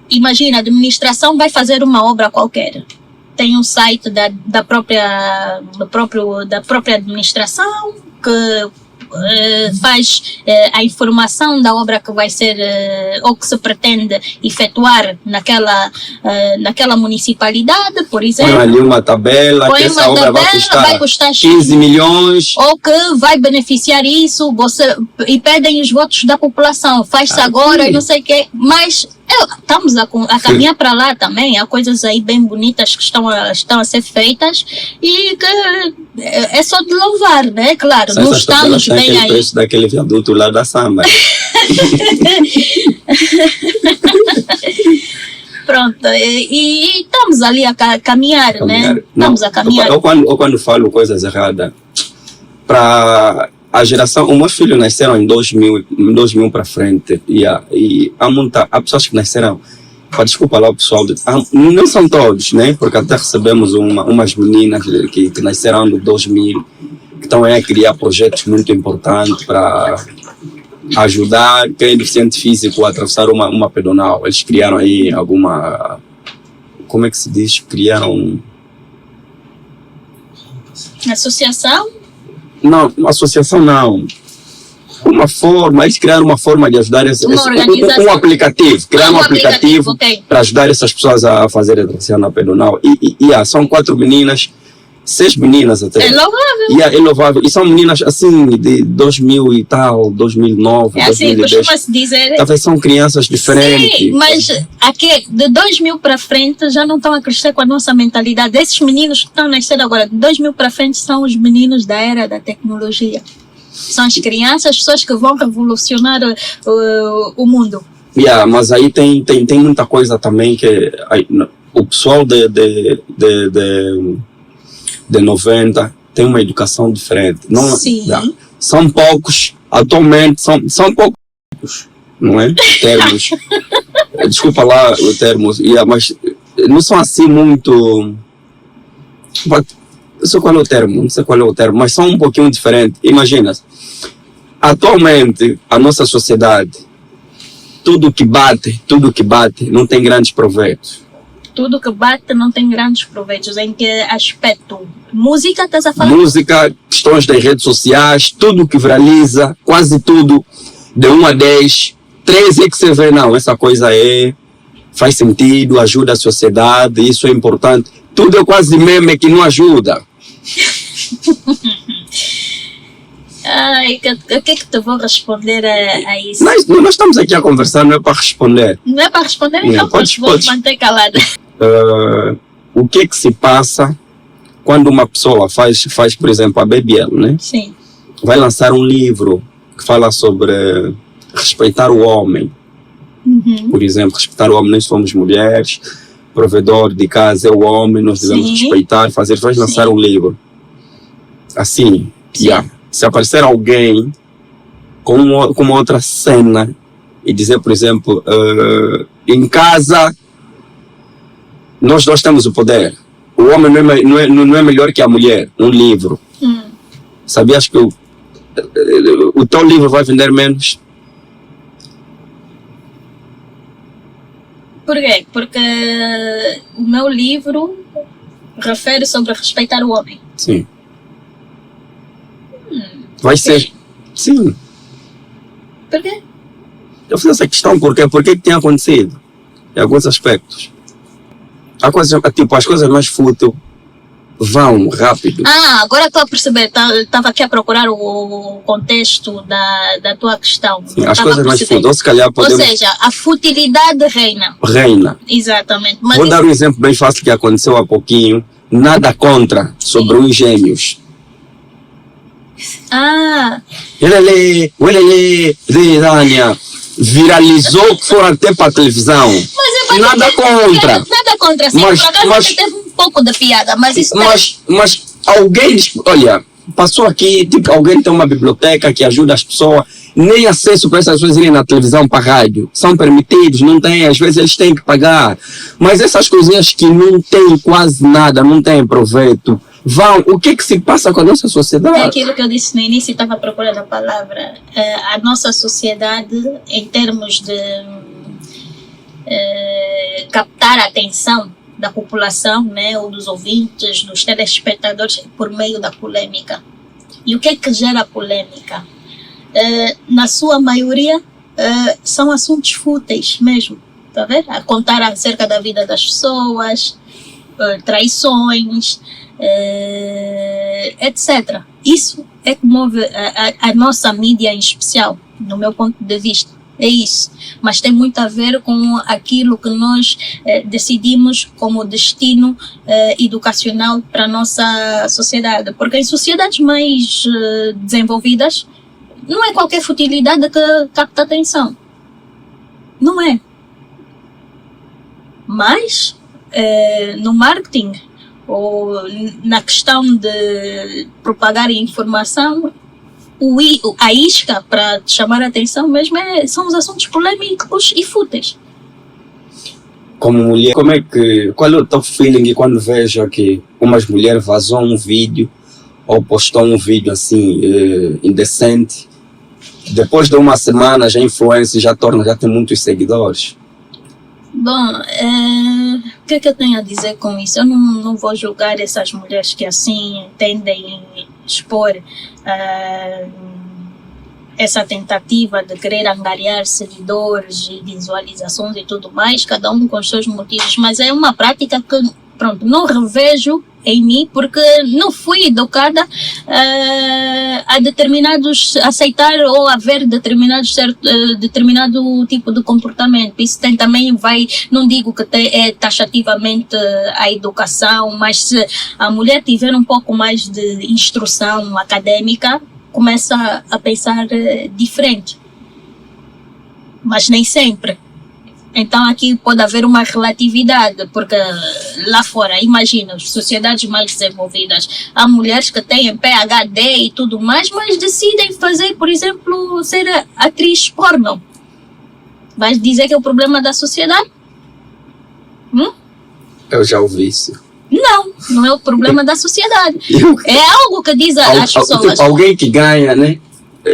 S5: imagina, a administração vai fazer uma obra qualquer, tem um site da própria administração que faz a informação da obra que vai ser ou que se pretende efetuar naquela municipalidade, por exemplo. Põe
S4: ali uma tabela que essa obra vai custar 15 milhões.
S5: Ou que vai beneficiar isso, e pedem os votos da população, faz-se agora e não sei o quê, mas estamos a caminhar para lá também. Há coisas aí bem bonitas que estão a ser feitas e que é só de louvar, né? Claro, não estamos bem aí.
S4: Preço daquele viaduto lá da Samba.
S5: Pronto, e estamos ali a caminhar, né? Estamos a caminhar.
S4: Eu quando falo coisas erradas, para a geração, os meus filhos nasceram em 2000 para frente, e há pessoas que nasceram, desculpa lá o pessoal, não são todos, né? Porque até recebemos umas meninas que nasceram no 2000, que estão a criar projetos muito importantes para ajudar quem é deficiente físico a atravessar uma pedonal. Eles criaram aí como é que se diz? Criaram
S5: associação?
S4: Não, associação não. Eles criaram uma forma de ajudar um aplicativo. Criaram um aplicativo para ajudar essas pessoas a fazer a transição na pedonal. São 4 meninas, 6 meninas até.
S5: É louvável.
S4: É louvável. E são meninas assim de 2000 e tal, 2009,
S5: é assim,
S4: 2010.
S5: costuma-se dizer.
S4: Talvez são crianças diferentes.
S5: Sim, mas aqui de 2000 para frente já não estão a crescer com a nossa mentalidade. Esses meninos que estão a nascer agora, de 2000 para frente, são os meninos da era da tecnologia. São as crianças, as pessoas que vão revolucionar o mundo.
S4: Mas aí tem muita coisa também que o pessoal de 90 tem uma educação diferente.
S5: Sim.
S4: São poucos, atualmente são poucos, não é? Termos. Desculpa lá o termo, mas não são assim muito. Não sei qual é o termo, mas são um pouquinho diferentes. Imagina, atualmente a nossa sociedade, tudo que bate não tem grandes proveitos.
S5: Tudo que bate não tem grandes proveitos. Em que aspecto? Música, estás a falar?
S4: Música, questões das redes sociais, tudo que viraliza, quase tudo, de 1 a 10, 3 é que você vê, não, essa coisa faz sentido, ajuda a sociedade, isso é importante. Tudo é quase meme que não ajuda.
S5: Ai, o que é que te vou responder a isso?
S4: Nós estamos aqui a conversar, não é para responder.
S5: Não é para responder?
S4: Não,
S5: Então
S4: podes.
S5: vou manter calada.
S4: O que é que se passa quando uma pessoa faz por exemplo, a BBL, né?
S5: Sim.
S4: Vai lançar um livro que fala sobre respeitar o homem. Por exemplo, respeitar o homem, nós somos mulheres, provedor de casa é o homem, nós devemos
S5: Sim.
S4: respeitar, fazer, vai lançar um livro. Assim, se aparecer alguém com uma outra cena e dizer, por exemplo, em casa nós temos o poder. O homem não é melhor que a mulher. Um livro. Sabias que o teu livro vai vender menos?
S5: Por quê? Porque o meu livro refere sobre respeitar o homem.
S4: Sim. Vai ser. Sim.
S5: Por quê?
S4: Eu fiz essa questão porque que tem acontecido em alguns aspectos. Há coisas, tipo, as coisas mais fúteis vão rápido.
S5: Agora estou a perceber. Estava aqui a procurar o contexto da tua questão.
S4: Sim, as coisas mais fúteis. Ou se calhar podemos...
S5: Ou seja, a futilidade reina.
S4: Reina.
S5: Exatamente. Mas
S4: Vou dar um exemplo bem fácil que aconteceu há pouquinho. Nada contra sobre os gêmeos. Ele viralizou que foram até para a televisão. Nada contra.
S5: Nada contra, sim.
S4: Mas-
S5: Por acaso
S4: mas-
S5: teve um pouco de piada, mas isso
S4: Mas alguém, olha, passou aqui, tipo, alguém tem uma biblioteca que ajuda as pessoas, nem acesso para essas pessoas irem na televisão, para a rádio. São permitidos, não tem, às vezes eles têm que pagar. Mas essas coisinhas que não têm quase nada, não têm proveito, vão. O que é que se passa com a nossa
S5: é
S4: sociedade?
S5: aquilo que eu disse no início, estava procurando a palavra. A nossa sociedade, em termos de captar a atenção da população, né, ou dos ouvintes, dos telespectadores, por meio da polêmica. E o que é que gera polêmica? Na sua maioria, são assuntos fúteis mesmo, tá vendo? A contar acerca da vida das pessoas, traições, etc. Isso é que move a nossa mídia em especial, no meu ponto de vista. É isso, mas tem muito a ver com aquilo que nós decidimos como destino educacional para a nossa sociedade. Porque em sociedades mais desenvolvidas, não é qualquer futilidade que capta atenção. Não é. Mas, no marketing, ou na questão de propagar informação, a isca para chamar a atenção mesmo são os assuntos polêmicos e fúteis.
S4: Como mulher, qual é o teu feeling quando vejo que umas mulheres vazou um vídeo ou postou um vídeo assim indecente, depois de uma semana já influência já tem muitos seguidores?
S5: Bom, o que é que eu tenho a dizer com isso? Eu não vou julgar essas mulheres que assim tendem a expor essa tentativa de querer angariar seguidores e visualizações e tudo mais, cada um com os seus motivos, mas é uma prática que, pronto, não revejo em mim, porque não fui educada a aceitar ou a ver determinado tipo de comportamento. Isso também não digo que é taxativamente a educação, mas se a mulher tiver um pouco mais de instrução acadêmica, começa a pensar diferente. Mas nem sempre. Então aqui pode haver uma relatividade, porque lá fora, imagina, sociedades mais desenvolvidas, há mulheres que têm PhD e tudo mais, mas decidem fazer, por exemplo, ser atriz porno. Vais dizer que é o problema da sociedade?
S4: Eu já ouvi isso.
S5: Não é o problema da sociedade. É algo que diz às pessoas.
S4: Tipo, alguém que ganha, né?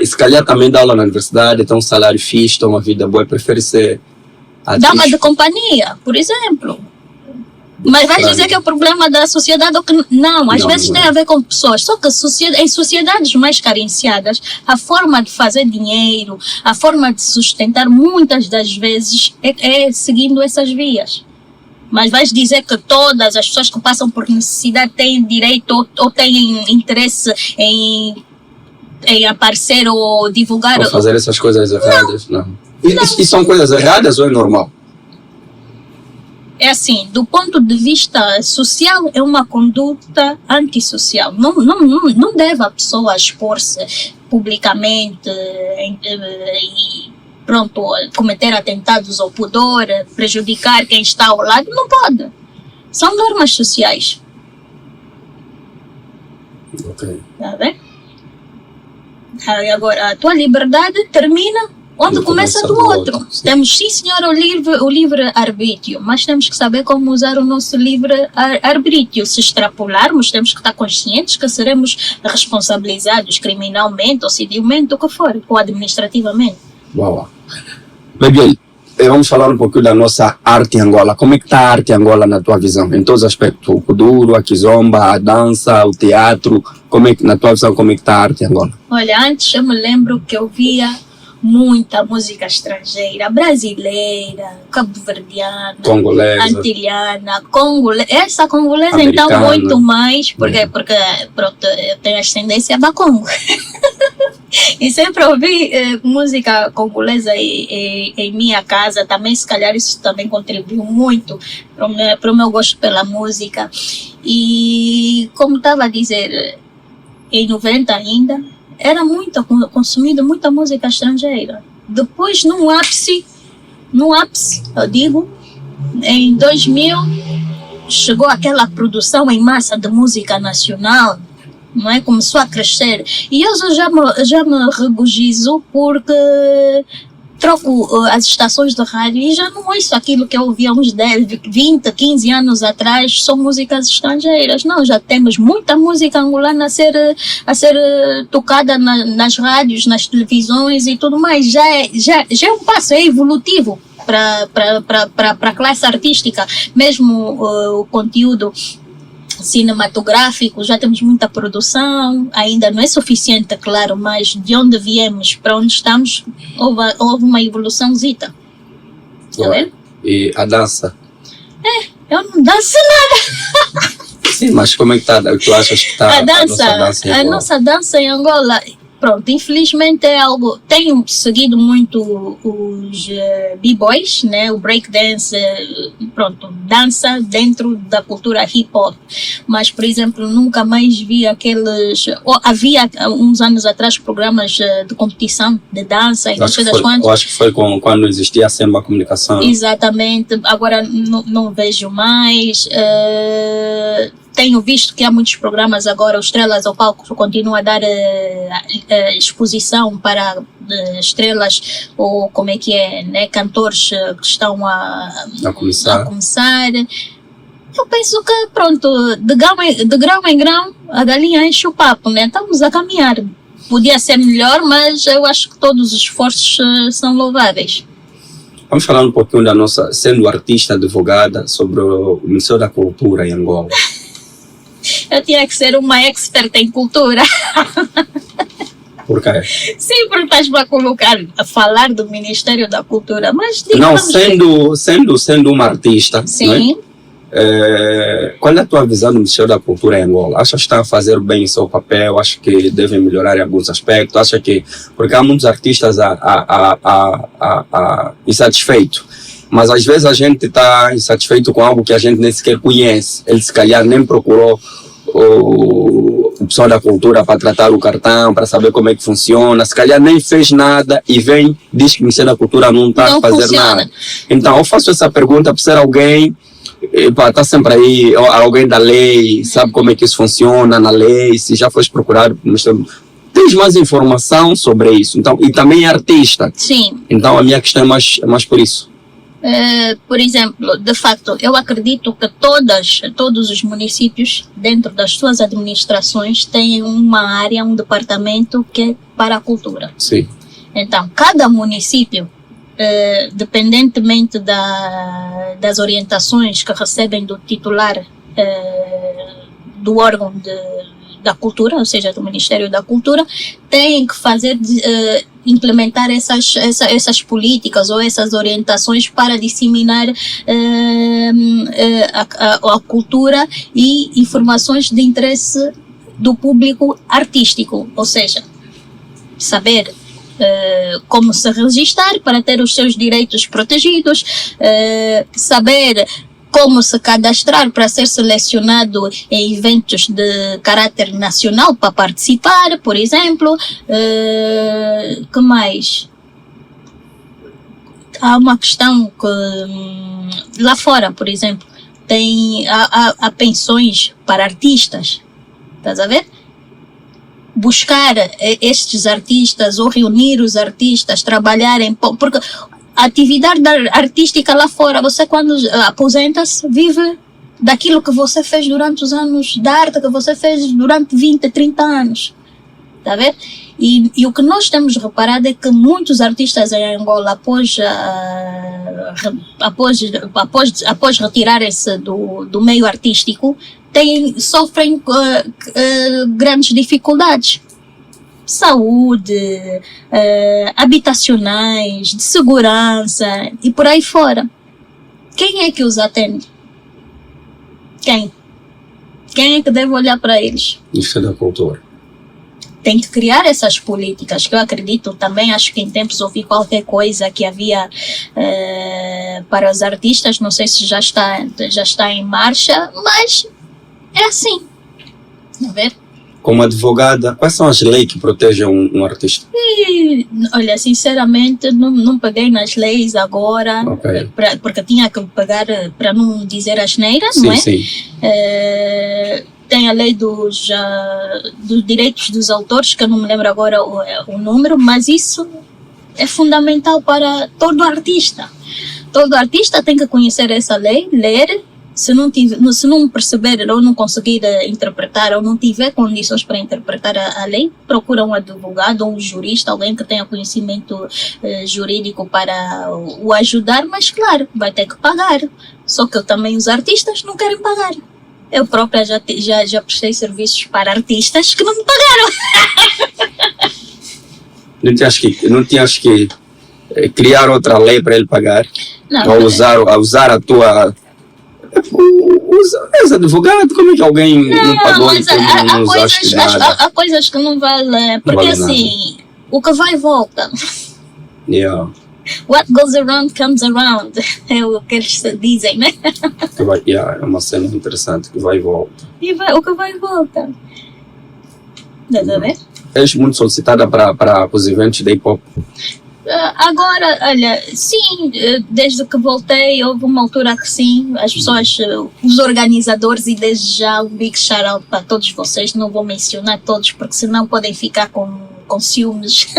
S4: Se calhar também dá aula na universidade, tem um salário fixe, tem uma vida boa, prefere ser
S5: dama de companhia, por exemplo. Mas vais dizer que é o problema da sociedade ou que não? Às vezes tem a ver com pessoas. Só que em sociedades mais carenciadas, a forma de fazer dinheiro, a forma de sustentar, muitas das vezes, é seguindo essas vias. Mas vais dizer que todas as pessoas que passam por necessidade têm direito ou têm interesse em em aparecer ou divulgar.
S4: Ou fazer essas coisas erradas, não. E são coisas erradas ou é normal?
S5: É assim, do ponto de vista social, é uma conduta antissocial. Não deve a pessoa expor-se publicamente e pronto, cometer atentados ao pudor, prejudicar quem está ao lado. Não pode. São normas sociais.
S4: Ok.
S5: Tá vendo? Agora, a tua liberdade termina onde começa do outro.
S4: Sim.
S5: Temos, sim senhor, o livre-arbítrio, mas temos que saber como usar o nosso livre-arbítrio. Se extrapolarmos, temos que estar conscientes que seremos responsabilizados criminalmente ou civilmente, o que for, ou administrativamente.
S4: Uau. Baby, vamos falar um pouquinho da nossa arte em Angola. Como é que está a arte em Angola na tua visão? Em todos os aspectos, o kuduro, a kizomba, a dança, o teatro. Como é que, na tua visão, como é que está a arte em Angola?
S5: Olha, antes eu me lembro que eu via muita música estrangeira, brasileira, cabo-verdiana,
S4: Congolesa,
S5: antilhana, essa congolesa
S4: americana.
S5: Então muito mais, porque pronto, eu tenho ascendência da Congo. E sempre ouvi música congolesa em minha casa também, se calhar isso também contribuiu muito para o meu gosto pela música. E como estava a dizer, em 90 ainda, era consumida muita música estrangeira. Depois, no ápice, eu digo, em 2000, chegou aquela produção em massa de música nacional, não é? Começou a crescer. E eu já me regozijo porque troco as estações de rádio e já não ouço aquilo que eu ouvia uns 10, 20, 15 anos atrás, são músicas estrangeiras. Não, já temos muita música angolana a ser tocada nas rádios, nas televisões e tudo mais. Já é um passo, é evolutivo para a classe artística, mesmo o conteúdo cinematográfico, já temos muita produção, ainda não é suficiente, claro, mas de onde viemos para onde estamos, houve uma evoluçãozita. Tá vendo?
S4: E a dança?
S5: Eu não danço nada.
S4: Sim, mas como é que está? Tu achas que está
S5: A nossa dança em Angola? Pronto, infelizmente é algo. Tenho seguido muito os b-boys, né? O breakdance, pronto, dança dentro da cultura hip hop. Mas, por exemplo, nunca mais vi aqueles. Havia uns anos atrás programas de competição de dança e não sei das quantas.
S4: Eu acho que foi quando existia a Semba Comunicação.
S5: Exatamente, agora não vejo mais. Tenho visto que há muitos programas agora, o Estrelas ao Palco continua a dar exposição para estrelas ou como é que é, né, cantores que estão a começar. Eu penso que, pronto, de grão em grão, a galinha enche o papo, né? Estamos a caminhar. Podia ser melhor, mas eu acho que todos os esforços são louváveis.
S4: Vamos falar um pouquinho da nossa, sendo artista, advogada, sobre o Ministério da Cultura em Angola.
S5: Eu tinha que ser uma expert em cultura.
S4: Por quê?
S5: Sim, porque estás-me a falar do Ministério da Cultura, mas
S4: não, sendo uma artista,
S5: sim.
S4: Qual é a tua visão do Ministério da Cultura em Angola? Achas que está a fazer bem o seu papel? Acha que devem melhorar em alguns aspectos? Acha que... Porque há muitos artistas insatisfeitos. Mas às vezes a gente está insatisfeito com algo que a gente nem sequer conhece. Ele se calhar nem procurou o pessoal da cultura para tratar o cartão, para saber como é que funciona. Se calhar nem fez nada e diz que o Ministério da Cultura não está a fazer nada. Então eu faço essa pergunta para ser alguém, está sempre aí, alguém da lei, sabe como é que isso funciona na lei, se já foste procurar, tens mais informação sobre isso. Então, e também é artista.
S5: Sim.
S4: Então a minha questão é mais por isso.
S5: Por exemplo, de facto, eu acredito que todos os municípios, dentro das suas administrações, têm uma área, um departamento que é para a cultura.
S4: Sim.
S5: Então, cada município, dependentemente das orientações que recebem do titular do órgão da cultura, ou seja, do Ministério da Cultura, tem que implementar essas políticas ou essas orientações para disseminar a cultura e informações de interesse do público artístico, ou seja, saber como se registrar para ter os seus direitos protegidos, saber como se cadastrar para ser selecionado em eventos de caráter nacional para participar, por exemplo. Que mais? Há uma questão que lá fora, por exemplo, há pensões para artistas, estás a ver? Buscar estes artistas ou reunir os artistas, trabalharem, porque a atividade artística lá fora, você quando aposenta-se, vive daquilo que você fez durante os anos da arte, que você fez durante 20, 30 anos. Está a ver? E o que nós temos reparado é que muitos artistas em Angola, após retirarem-se do meio artístico, sofrem grandes dificuldades. Saúde, habitacionais, de segurança e por aí fora. Quem é que os atende? Quem é que deve olhar para eles?
S4: Ministério da Cultura.
S5: Tem que criar essas políticas, que eu acredito também, acho que em tempos ouvi qualquer coisa que havia para os artistas, não sei se já está em marcha, mas é assim. A ver?
S4: Como advogada, quais são as leis que protegem um artista?
S5: Olha, sinceramente, não peguei nas leis agora,
S4: Okay.
S5: porque tinha que pegar para não dizer asneiras,
S4: Sim,
S5: não é?
S4: sim.
S5: Tem a lei dos direitos dos autores, que eu não me lembro agora o número, mas isso é fundamental para todo artista. Todo artista tem que conhecer essa lei, ler. Se não perceber ou não conseguir interpretar ou não tiver condições para interpretar a lei, procura um advogado ou um jurista, alguém que tenha conhecimento jurídico para o ajudar, mas claro, vai ter que pagar. Só que também os artistas não querem pagar. Eu própria já prestei serviços para artistas que não me pagaram.
S4: Não tinhas que criar outra lei para ele pagar?
S5: Não.
S4: Ou usar a tua... És advogado, como é que alguém não pagou e
S5: mas
S4: tu não usaste nada?
S5: há coisas que não valem, porque
S4: vale
S5: assim, o que vai volta.
S4: Yeah.
S5: What goes around comes around, é o que eles dizem, né?
S4: É uma cena interessante que vai e volta.
S5: O que vai volta. Estás a ver?
S4: És muito solicitada para os eventos de hip hop.
S5: Agora, olha, sim, desde que voltei, houve uma altura que sim, as pessoas, os organizadores, e desde já um big shout out para todos vocês, não vou mencionar todos porque senão podem ficar com ciúmes.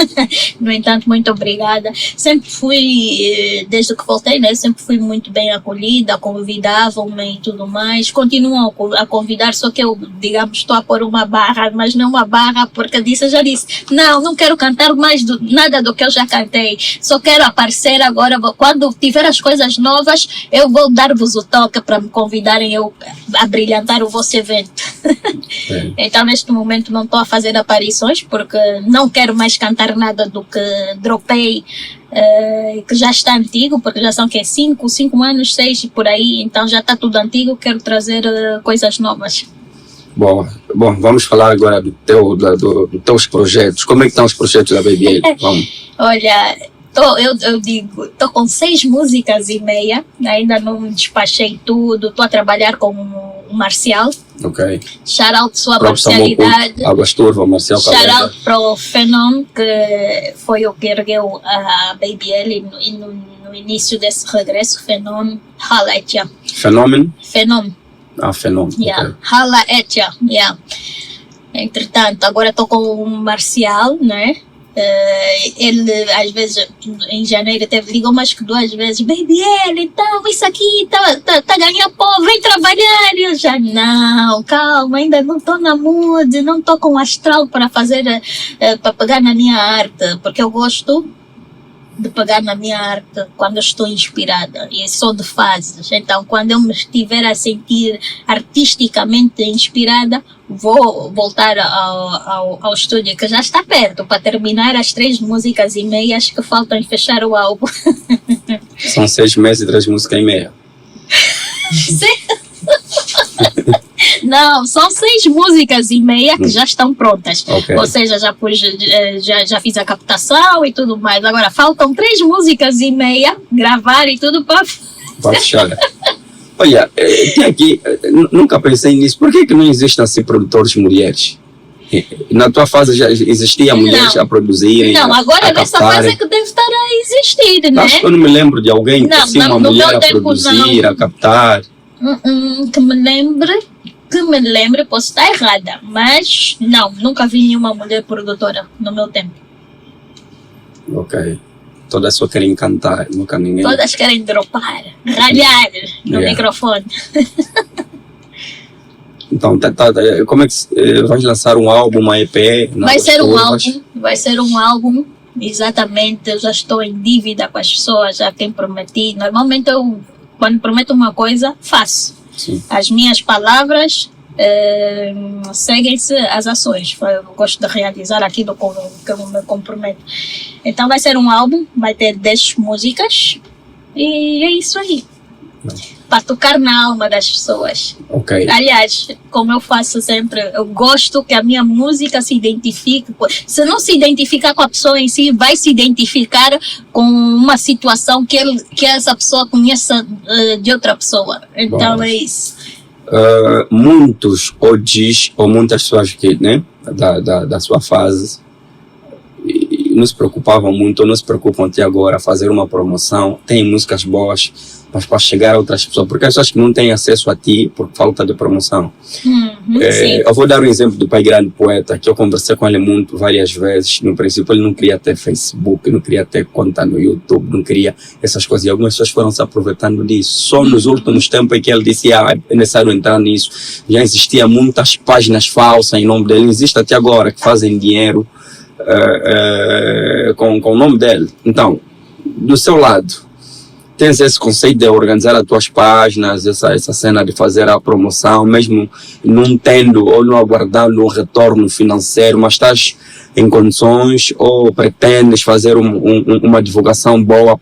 S5: No entanto, muito obrigada. Sempre fui, desde que voltei, né, sempre fui muito bem acolhida, convidavam-me e tudo mais, continuam a convidar, só que eu, digamos, estou a pôr uma barra, mas não uma barra porque eu já disse, não quero cantar mais nada do que eu já cantei, só quero aparecer agora, quando tiver as coisas novas, eu vou dar-vos o toque para me convidarem a brilhantar o vosso evento. Então, neste momento não estou a fazer aparições porque não quero mais cantar nada do que dropei, que já está antigo, porque já são 5 anos, 6 por aí, então já está tudo antigo, quero trazer coisas novas.
S4: Bom, vamos falar agora dos teus projetos. Como é que estão os projetos da Baby L? Vamos.
S5: Olha, eu digo, estou com 6 músicas e meia, ainda não despachei tudo, estou a trabalhar com o Marcial.
S4: Ok.
S5: Shout out sua
S4: Próprio
S5: parcialidade.
S4: Águas Turva, Marcial
S5: Shout
S4: Cabrera.
S5: out para o Phenom, que foi o que ergueu a Baby L e no início desse regresso, Phenom, Hala Etia.
S4: Fenômeno?
S5: Phenom,
S4: Fenômeno.
S5: yeah.
S4: Ok.
S5: Hala Etia, yeah. Entretanto, agora estou com o Marcial, né? Ele, às vezes, em janeiro, ligou mais que 2 vezes. Baby L, então, isso aqui tá ganhando pó, vem trabalhar. E eu já, não, calma, ainda não estou na mood, não estou com astral para fazer, para pegar na minha arte, porque eu gosto de pegar na minha arte quando eu estou inspirada, e sou de fases. Então, quando eu me estiver a sentir artisticamente inspirada, vou voltar ao estúdio, que já está perto, para terminar as 3 músicas e meias que faltam fechar o álbum.
S4: São 6 meses e 3 músicas e meia.
S5: Não, são 6 músicas e meia que já estão prontas.
S4: Ok.
S5: Ou seja, já fiz a captação e tudo mais. Agora, faltam 3 músicas e meia, gravar e tudo para...
S4: Pode fechar. Olha, tem aqui, nunca pensei nisso. Por que não existem assim produtores mulheres? Na tua fase já existia mulheres a produzirem?
S5: Não, agora
S4: a
S5: nessa
S4: captarem?
S5: fase é que deve estar a existir, né?
S4: Acho que eu não me lembro de alguém que
S5: Não,
S4: assim,
S5: no
S4: uma
S5: meu
S4: mulher a
S5: tempo,
S4: produzir,
S5: não.
S4: a captar.
S5: Que me lembre, posso estar errada, mas não, nunca vi nenhuma mulher produtora no meu tempo.
S4: Ok. Todas só querem cantar, nunca ninguém.
S5: Todas querem dropar, ralhar no
S4: Yeah.
S5: microfone.
S4: Então, como é que vais lançar um álbum, uma EP?
S5: Vai ser um álbum, exatamente. Eu já estou em dívida com as pessoas, já quem prometi. Normalmente eu, quando prometo uma coisa, faço.
S4: Sim.
S5: As minhas palavras seguem-se as ações. Eu gosto de realizar aquilo que eu me comprometo. Então vai ser um álbum, vai ter 10 músicas e é isso aí. Para tocar na alma das pessoas.
S4: Ok.
S5: Aliás, como eu faço sempre, eu gosto que a minha música se identifique. Se não se identificar com a pessoa em si, vai se identificar com uma situação que essa pessoa conheça de outra pessoa. Então
S4: Bom.
S5: é isso.
S4: Muitos ou muitas pessoas que, né, da sua fase não se preocupavam muito ou não se preocupam até agora a fazer uma promoção, tem músicas boas, mas para chegar a outras pessoas, porque as pessoas que não têm acesso a ti por falta de promoção.
S5: Sim.
S4: Eu vou dar um exemplo do Pai Grande Poeta, que eu conversei com ele várias vezes. No princípio ele não queria ter Facebook, não queria ter conta no YouTube, não queria essas coisas, e algumas pessoas foram se aproveitando disso. Só nos últimos tempos é que ele disse, é necessário entrar nisso. Já existia muitas páginas falsas em nome dele, existe até agora, que fazem dinheiro com o nome dele. Então, do seu lado, tens esse conceito de organizar as tuas páginas, essa cena de fazer a promoção, mesmo não tendo ou não aguardando um retorno financeiro, mas estás em condições ou pretendes fazer uma divulgação boa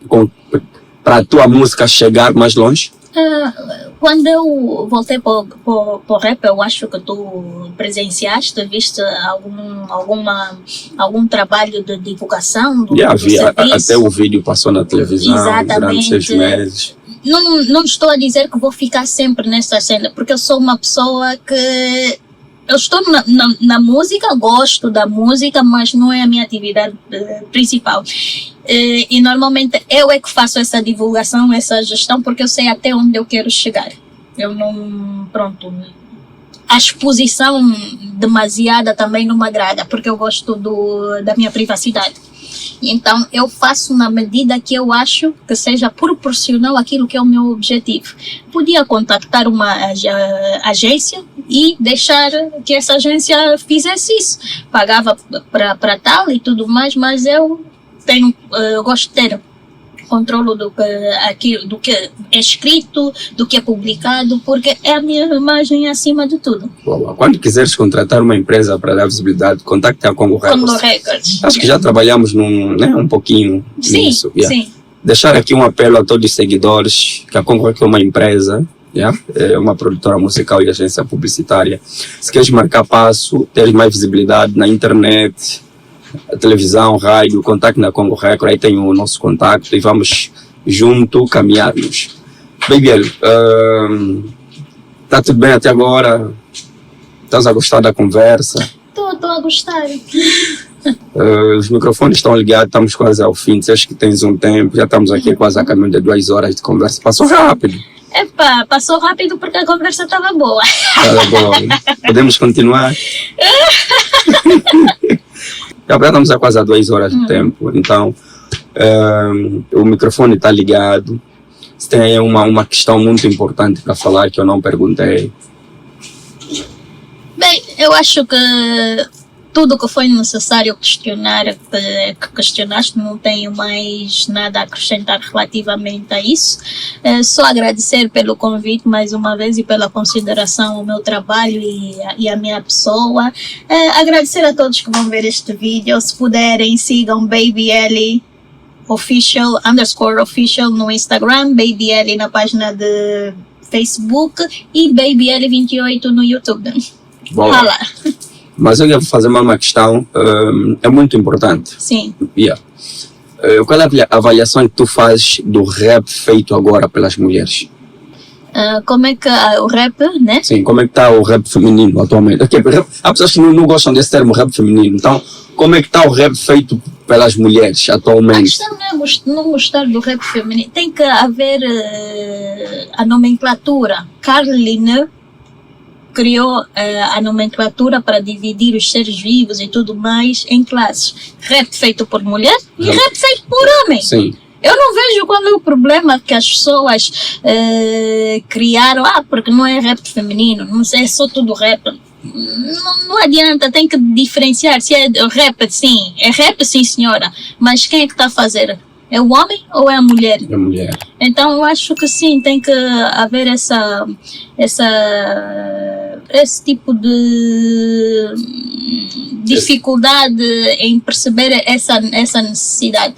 S4: para a tua música chegar mais longe?
S5: Quando eu voltei para o rap, eu acho que tu presenciaste, viste algum trabalho de divulgação do serviço?
S4: Até o vídeo passou na televisão durante 6 meses.
S5: Não estou a dizer que vou ficar sempre nessa cena, porque eu sou uma pessoa que... Eu estou na música, gosto da música, mas não é a minha atividade principal. E normalmente eu é que faço essa divulgação, essa gestão, porque eu sei até onde eu quero chegar. Eu não... Pronto. A exposição demasiada também não me agrada, porque eu gosto da minha privacidade. Então eu faço na medida que eu acho que seja proporcional àquilo que é o meu objetivo. Podia contactar uma agência e deixar que essa agência fizesse isso. Pagava para tal e tudo mais, mas eu gosto de ter controle do que é escrito, do que é publicado, porque é a minha imagem acima de tudo.
S4: Boa. Quando quiseres contratar uma empresa para dar visibilidade, contacte a Congo Records. Acho que já trabalhamos um pouquinho nisso.
S5: Sim.
S4: Deixar aqui um apelo a todos os seguidores, que a Congo Records é uma empresa, é uma produtora musical e agência publicitária. Se queres marcar passo, ter mais visibilidade na internet, a televisão, rádio, contacte na Congo Record, aí tem o nosso contacto e vamos junto caminharmos. Baby, está tudo bem até agora? Estás a gostar da conversa?
S5: Estou a gostar.
S4: Os microfones estão ligados, estamos quase ao fim. Acho que tens um tempo, já estamos aqui quase a caminho de 2 horas de conversa. Passou rápido.
S5: Passou rápido porque a conversa estava boa.
S4: Estava boa. Podemos continuar? Já estamos a quase 2 horas de tempo, então o microfone está ligado. Se tem uma questão muito importante para falar que eu não perguntei.
S5: Bem, eu acho que tudo que foi necessário questionar, que questionaste, não tenho mais nada a acrescentar relativamente a isso. Só agradecer pelo convite mais uma vez e pela consideração ao meu trabalho e à minha pessoa. Agradecer a todos que vão ver este vídeo. Se puderem, sigam Baby Ellie _official no Instagram, Baby Ellie na página de Facebook e Baby L28 no YouTube.
S4: Boa.
S5: Fala.
S4: Mas eu quero fazer uma questão, é muito importante.
S5: Sim.
S4: Yeah. Qual é a avaliação que tu fazes do rap feito agora pelas mulheres?
S5: Como é que o rap, né?
S4: Sim, como é que está o rap feminino atualmente? Há pessoas que não gostam desse termo rap feminino, então como é que está o rap feito pelas mulheres
S5: A
S4: atualmente?
S5: questão não é não gostar do rap feminino, tem que haver a nomenclatura. Carline criou a nomenclatura para dividir os seres vivos e tudo mais em classes. Rap feito por mulher e rap feito por homem.
S4: Sim.
S5: Eu não vejo qual é o problema que as pessoas criaram. Porque não é rap feminino, não sei, é só tudo rap. Não adianta, tem que diferenciar. Se é rap, sim. É rap, sim, senhora. Mas quem é que está a fazer? É o homem ou é a mulher?
S4: É mulher.
S5: Então eu acho que sim, tem que haver esse tipo de dificuldade em perceber essa necessidade.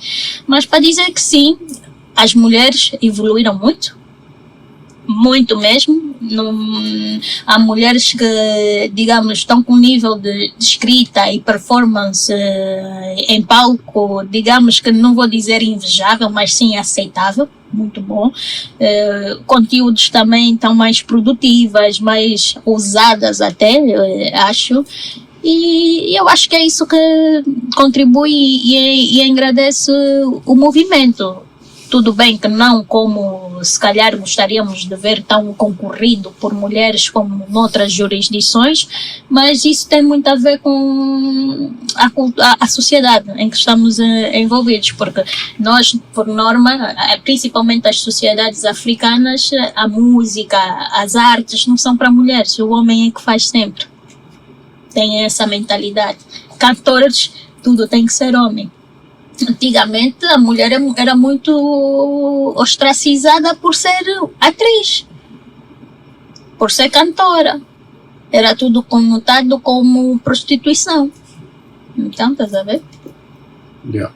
S5: Mas para dizer que sim, as mulheres evoluíram muito mesmo. Há mulheres que, digamos, estão com nível de escrita e performance em palco, digamos que não vou dizer invejável, mas sim aceitável, muito bom. Conteúdos também estão mais produtivas, mais ousadas até, acho. E eu acho que é isso que contribui e engrandece o movimento. Tudo bem que não como se calhar gostaríamos de ver tão concorrido por mulheres como noutras jurisdições, mas isso tem muito a ver com a sociedade em que estamos envolvidos, porque nós, por norma, principalmente as sociedades africanas, a música, as artes não são para mulheres, o homem é que faz sempre. Tem essa mentalidade. Cantores, tudo tem que ser homem. Antigamente a mulher era muito ostracizada por ser atriz, por ser cantora. Era tudo conotado como prostituição. Então, estás a ver?
S4: Yeah.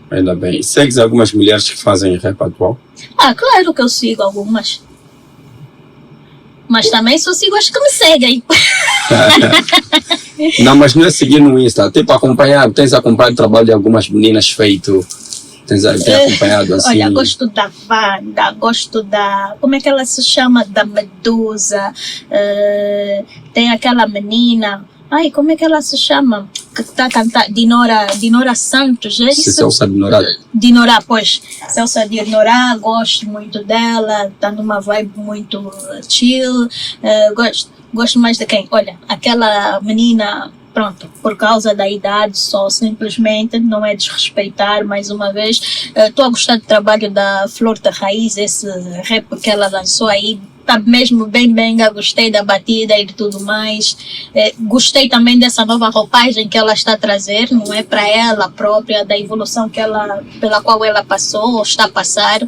S4: Ainda bem. E segues algumas mulheres que fazem rap atual?
S5: Claro que eu sigo algumas. Mas também só sigo as que me seguem.
S4: Não, mas não é seguir no Insta. Tens acompanhado o trabalho de algumas meninas feito. Tens acompanhado assim.
S5: Olha, gosto da Wanda, gosto da. Como é que ela se chama? Da Medusa. Tem aquela menina. Ai, como é que ela se chama? Que está a cantar. Dinora Santos, é isso?
S4: Celsa Dinora.
S5: Dinora, pois. Celsa Dinora, gosto muito dela. Está numa vibe muito chill. Gosto mais de quem? Olha, aquela menina, pronto, por causa da idade só, simplesmente, não é desrespeitar, mais uma vez. Estou a gostar do trabalho da Flor da Raiz, esse rap que ela lançou aí. Está mesmo bem, gostei da batida e de tudo mais. Gostei também dessa nova roupagem que ela está a trazer, não é para ela própria, da evolução pela qual ela passou ou está a passar.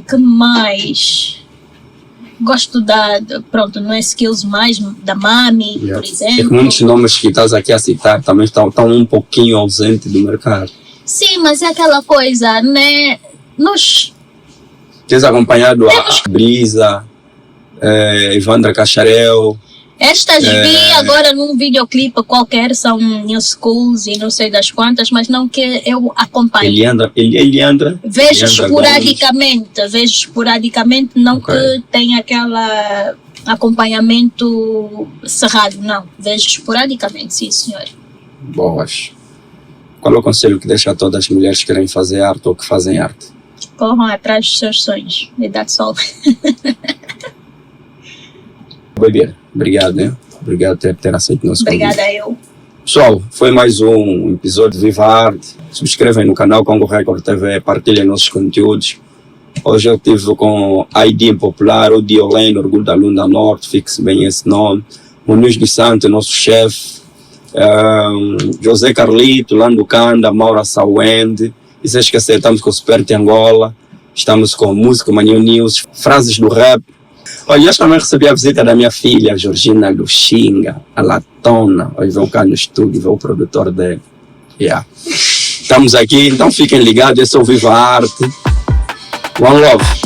S5: Que mais? Gosto pronto, não é Skills mais, da Mami,
S4: Yeah.
S5: por exemplo.
S4: É que muitos nomes que estás aqui a citar também estão um pouquinho ausentes do mercado.
S5: Sim, mas é aquela coisa, né?
S4: Tens acompanhado a Brisa, Ivandra Cacharel.
S5: Estas vi agora num videoclipe qualquer, são New Schools e não sei das quantas, mas não que eu acompanho.
S4: Eliandra.
S5: Vejo
S4: Eliandra
S5: esporadicamente, não
S4: Ok.
S5: que tenha aquela acompanhamento cerrado, não. Vejo esporadicamente, sim, senhor.
S4: Boas. Qual é o conselho que deixa a todas as mulheres que querem fazer arte ou que fazem arte?
S5: Corram atrás dos seus sonhos. E that's all.
S4: Baby, obrigado, né? Obrigado por ter aceito o nosso convite.
S5: Obrigada eu.
S4: Pessoal, foi mais um episódio de Viva Arte. Subscrevem no canal Congo Record TV, partilhem nossos conteúdos. Hoje eu estive com ID Popular, o Diolene, Orgulho da Lunda Norte, fixe bem esse nome. Muniz dos Santos, nosso chefe. José Carlito, Lando Canda, Maura Sawende. E sem esquecer, estamos com o Super Angola. Estamos com Música Manhã News, frases do rap. Olha, eu também recebi a visita da minha filha, Georgina Luxinga, a Latona. Hoje veio cá no estúdio, veio o produtor dele. Yeah. Estamos aqui, então fiquem ligados, esse é o Viva Arte. One Love.